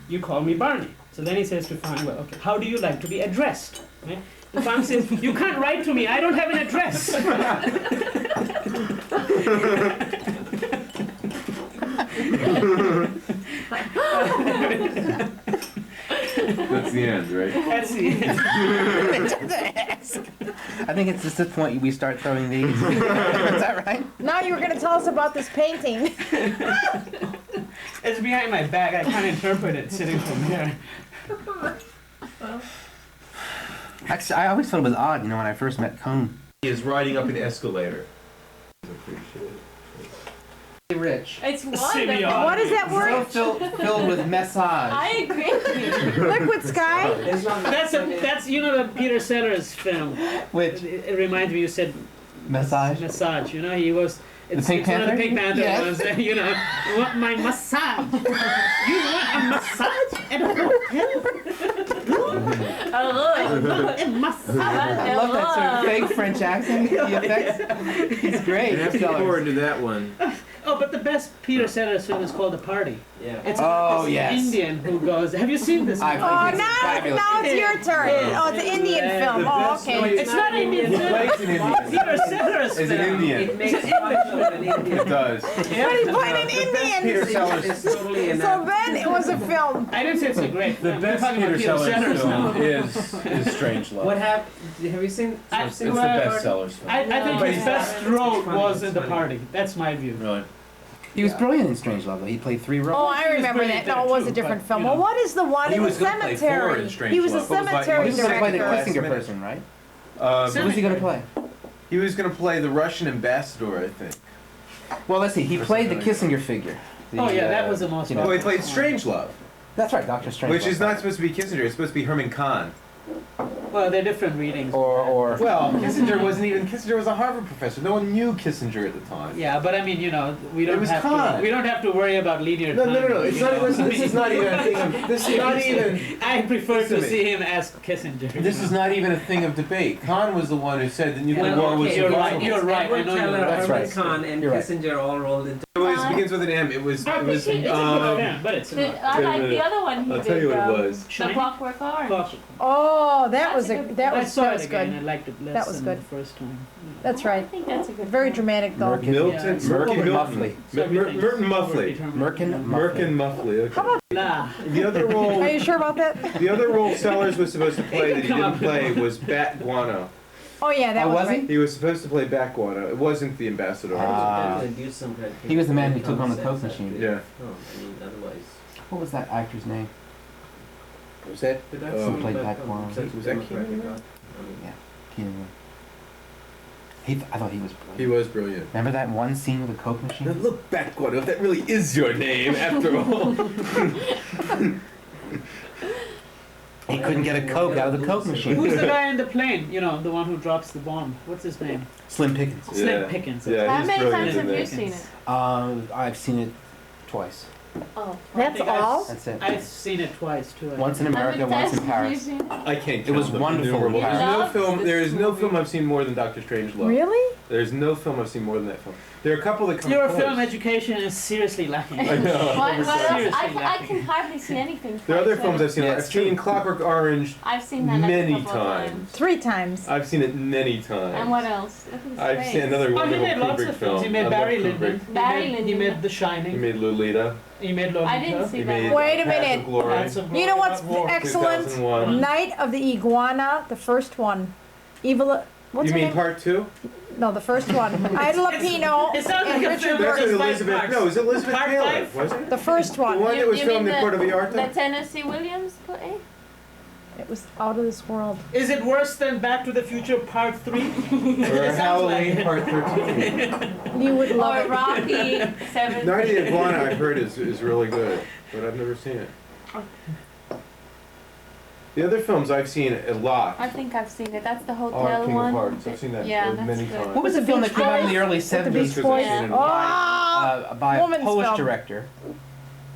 you call me Barney." So then he says to Fang, "Well, okay, how do you like to be addressed?" Right? And Fang says, "You can't write to me. I don't have an address." That's the end, right? That's the end. I think it's just the point we start throwing these. Is that right? Now you were going to tell us about this painting. It's behind my back. I can't interpret it sitting from here. Actually, I always thought it was odd, when I first met Cone. He is riding up an escalator. Rich. It's Symbiotic. wonderful. What is that So word? filled with massage. I agree with you. Liquid sky? It's not That's the Peter Sellers film. Which? It reminds me. You said Massage? massage. He was. It's Pink one of the Panther? Pink Panther Yes. ones. Want my massage? You want a massage at a hotel? I love it. A massage. I love that sort of fake French accent. The effects. He's great. You have to look forward to that one. Oh, but the best Peter Sellers film is called The Party. Yeah. It's Oh, this yes. Indian who goes. Have you seen this? I've- Oh, It's now fabulous. it's your turn. Oh, it's an Indian film. Oh, okay. It's not Indian. He plays an Indian. Peter Sellers Is film. an Indian. It makes fun of an Indian. It does. But he played an Indian. Peter Sellers. It's totally an So then it was a film. I didn't say it's a great The film. We're best talking about Peter Sellers now. film is Strange Love. What happened? Have you seen? I've It's the well, best Sellers film. I think But his he's best not- role it's funny, was it's in The funny. Party. That's my view. Really? He was brilliant in Strange Love. He played 3 roles. Oh, I remember brilliant that. No, there, it was a too, different but, film. you know. Well, what is the one He in the was gonna play Ford cemetery? in Strange He was a Love. What was like- cemetery He was going to play the director. Kissinger person, right? Um, Who was he going to play? he was going to play the Russian ambassador, I think. Well, let's see. He Or played the something Kissinger figure. Oh yeah, that was the most. Well, he played Strange Love, That's right, Doctor Strange. which is not supposed to be Kissinger. It's supposed to be Herman Kahn. Well, they're different readings. Or Well, Kissinger wasn't even. Kissinger was a Harvard professor. No one knew Kissinger at the time. Yeah, but I mean, we don't was have Khan. to. We don't have to worry about linear No, timing. no. It's you not. know? Listen, this is not even a thing of. This is not even. I prefer Listen to to me. see him as Kissinger. This is not even a thing of debate. Kahn was the one who said the nuclear war was you're right, impossible. you're right. Edward I know you're Teller, right. That's Herman right. Kahn, and You're right. Kissinger all rolled into. It begins with an M. It was. I It was. think it's Yeah, but it's not. I like the other one he I'll did. tell you what it was. The Shiny? Clockwork Orange. Oh, that was That's a good- that I was saw that it was again. good. I liked it less That was than good. the first time. That's I right. think that's a good Very film. dramatic though. Merkin. Milton. Yeah. Merkin Merkin Milton. Muffley. So everything's Merton Muffley. overdetermined. Merkin Merkin Muffley. Okay. How about Nah. The other role. Are you sure about that? The other role Sellers was supposed to play that he Come didn't on. play was Bat Guano. Oh yeah, that Oh, was was he? right. He was supposed to play Bat Guano. It wasn't the ambassador. Ah. He was the man who took on the Coke machine. Yeah. Oh, I mean, otherwise. What was that actor's name? Was that? But Who played Pat Guano? Was that Keenan? Yeah, Keenan. I thought he was brilliant. He was brilliant. Remember that one scene with the Coke Now machine? look, Bat Guano, if that really is your name, after all. He couldn't get a Coke out of the Coke machine. Who's the guy in the plane? The one who drops the bomb. What's his name? Slim Pickens. Yeah. Slim Pickens. Yeah, How he's many brilliant times in have that. you seen it? I've seen it twice. Oh. That's I think I've all? That's it. I've seen it twice too. I Once in think. How America, many once in times have you Paris. seen it? I can't. It was count them. wonderful. Innumerable. He loves There is no this film movie. I've seen more than Doctor Strangelove. Really? There's no film I've seen more than that film. There are a couple that come Your close. film education is seriously lacking. I know. What else? Seriously I lacking. can hardly see anything. There are other twice. films I've seen. Yeah, I've it's true. seen Clockwork Orange. I've seen that like many a couple of times. 3 times. I've seen it many times. And what else? Look at his I've face. seen another Oh, he wonderful made lots Kubrick of film. films. He made I love Barry Kubrick. Lyndon. Barry He Lyndon. made The He Shining. made Lolita. He made Lolita. I didn't see He that. made Wait a Path minute. of Glory. Lots of You know Glory what's of War. excellent? 2001. Night of the Iguana, the first one. Evil. What's You her mean name? part 2? No, the first one. Ida Lupino It sounds and like a Richard film. That's Burton. with Five Elizabeth. parts. No, it was Elizabeth Part Taylor, five? was it? The first The one. one that was You filmed mean in Puerto the Vallarta? Tennessee Williams play? It was out of this world. Is it worse than Back to the Future Part 3? Or Halloween like- Part 13? You would love Or it. Rocky 7. Night of the Iguana, I've heard, is really good, but I've never seen it. The other films I've seen a lot. I think I've seen it. That's the Oh, hotel King one. of Hearts. I've seen that Yeah, that's many good. times. What was the film that came out in the early With the 70s Beach Because Boys? I've seen it. by a Woman's Polish film. director?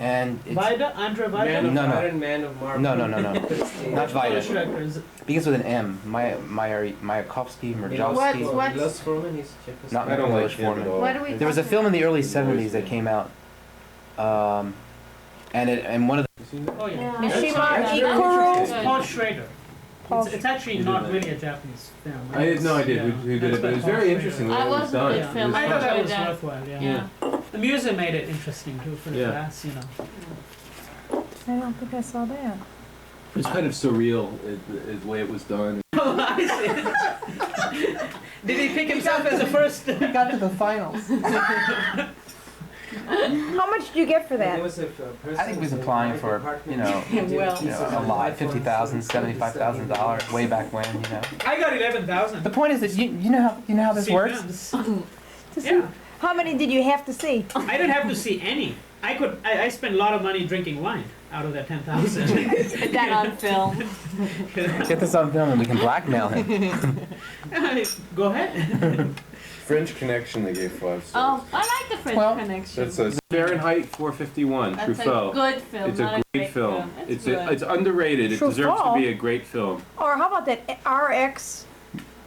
And it's, Vida? Andre Vida? Man of No, no. Iron Man of Marvel. no, not Polish Vida. directors. Begins with an M. Mayakovsky, Mrozowski. What? Milos Forman, he's Czechoslovak. Not I don't like Milos him at Forman. all. What are we There was a talking film in the early He's 70s that always- came out, and one of You seen that? Oh yeah. Yeah. Mishima That's very Ikuru. interesting. Paul Schrader. Paul It's actually Who did not that? really a Japanese film. I had no idea Yeah, who did that's it, but it was by Paul very Schrader. interesting the I way it was wasn't a done. big Yeah, film. I thought that enjoyed was that. worthwhile. Yeah. Yeah. The music made it interesting too for the Yeah. class, you know. I don't think I saw that. It's kind of surreal, the way it was done. I see. Did he pick himself as the first? got to the finals. How much did you get for There that? was a person I think he was in applying my for, department you know, who did Well. pieces a on lot, iPhone, $50,000, so $75,000, way back when, you know. I got 11,000. The point is that you know how this works. To see? Yeah. How many did you have to see? I didn't have to see any. I spent a lot of money drinking wine out of that 10,000. Put that on film. Get this on film and we can blackmail him. Go ahead. French Connection, they gave 5 stars. Oh, I like the French Well, Connection. That's a Fahrenheit 451, That's Truffaut. a good film. It's not a great great film. It's It's good. underrated. It deserves to Truffaut? be a great film. Or how about that RX?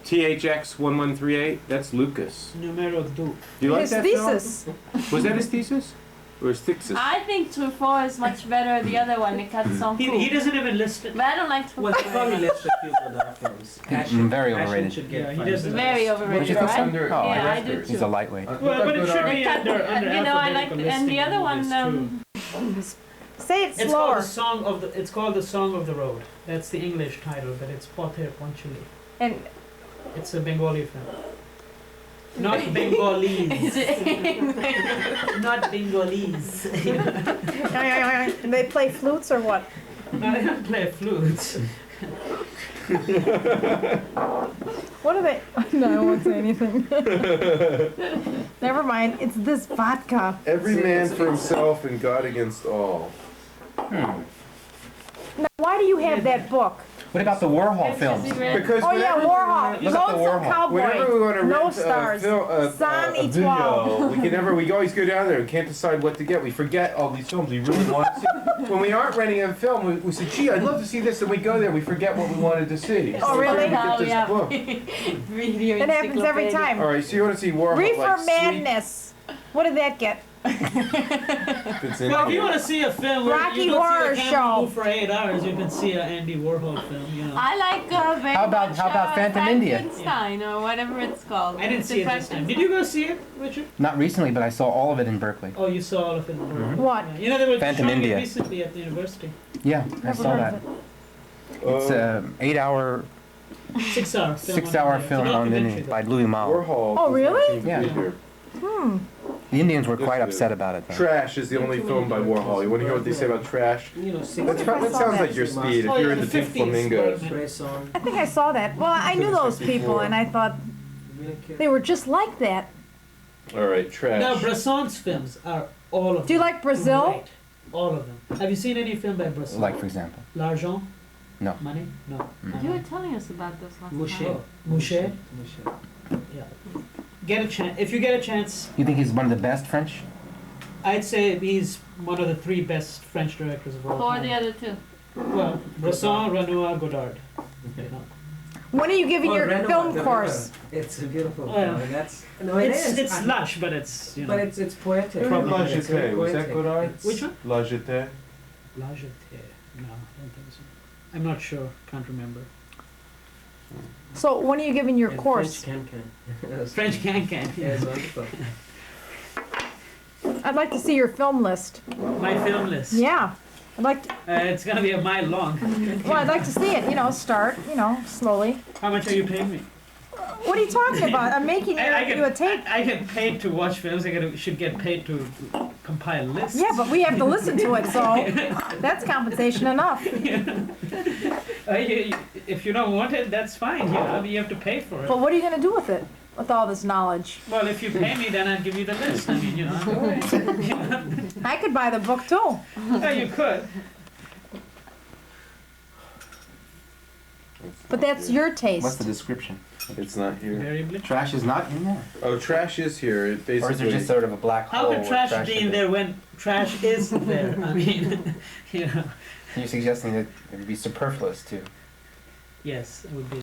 THX 1138. That's Lucas. Numero 2. Do you like His that thesis. film? Was that his thesis? Or his thesis? I think Truffaut is much better. The other one, Les 400 He Coups. doesn't even list it. But I don't like Well, they Truffaut. probably left a few Godard films. Very Passion overrated. should get Yeah, he five does stars. Very Would overrated, you think so? right? Under- Oh, Yeah, I do He's too. a lightweight. Well, but it should be under You know, I like, alphabetical and the listing other of one, movies, too. Say it It's called slower. the song of the. It's called the Song of the Road. That's the English title, but it's Pother Panchali. And It's a Bengali film. Not Bengalese. Not Bengalese. and they play flutes or what? No, they don't play flutes. What are they? No, I won't say anything. Never mind. It's this vodka. Every man for himself and God against all. Now, why do you have that book? What about the Warhol It's films? just read- Because Oh yeah, whenever- Warhol. Look up the Lonesome Warhol. Cowboy. Whenever we want to No rent stars. San a video, Etoile. we always go down there and can't decide what to get. We forget all these films we really want to see. When we aren't renting a film, we say, gee, I'd love to see this, and we go there, we forget what we wanted to see. Oh, So really? we get this yeah. book. Video That happens every encyclopedia. time. All right, so you want to see Warhol Reefer like Madness. What did that get? It's in Well, if you here. want to see a film where Rocky you don't Horror see a Show. camera move for 8 hours, you can see an Andy Warhol film. You know. I like very How about- much, how about Phantom India? Frankenstein or whatever it's called. I didn't Is see it this time. Did you go see it, Richard? Not recently, but I saw all of it in Berkeley. Oh, you saw all of it. What? Yeah. You know, they were Phantom showing India. it recently at the university. Yeah, I Never saw heard that. of it. It's an 8-hour, 6-hour film. 6-hour India. film It's a on documentary, India though. by Louis Malle. Warhol. Oh, does not really? seem to Yeah. be here. The Indians were quite Yes, upset about it, though. Trash is the only film by Warhol. You want to hear what they say about Trash? You know, That sounds like your speed. If Oh, you're yeah, into the Pink 50s, Flamingos. Bresson. I think I saw that. Well, I knew those people, and I thought they were just like that. All right, Trash. Now, Bresson's films are all of them. Do you like Brazil? Great. All of them. Have you seen any film by Bresson? Like, for example. L'Argent? No. Money? No. You were telling us about this last Mouchet. time. Mouchet? Mouchet. Yeah. Get a chance. If you get a chance, You think he's one of the best French? I'd say he's one of the 3 best French directors of all Who are time. the other two? Well, Bresson, Renoir, Godard. You know. When are you giving your Renoir, film the course? river. It's a beautiful Well, film. That's no, it is. It's lush, but it's, you know. But it's poetic. Probably. La It's very Jetée, was that poetic. Godard? It's- Which one? La Jetée. La Jetée. No, I don't think so. I'm not sure. Can't remember. So when are you giving your and course? French can. French can. Yeah, it's wonderful. I'd like to see your film list. My film list. Yeah. I'd like to, It's gonna be a mile long. well, I'd like to see it, start, slowly. How much are you paying me? What are you talking about? I'm making you a tape. I get paid to watch films. Should get paid to compile lists. Yeah, but we have to listen to it, so that's compensation enough. If you don't want it, that's fine. You have to pay for it. But what are you going to do with it, with all this knowledge? Well, if you pay me, then I'll give you the list. I mean, I could buy the book too. Yeah, you could. But that's your taste. What's the description? It's not here. Invariably. Trash is not in there. Oh, trash is here. It Or is basically. there just sort of a black How hole? could with trash be in it? there when trash is there? I mean, you know. You're suggesting that it would be superfluous to. Yes, it would be.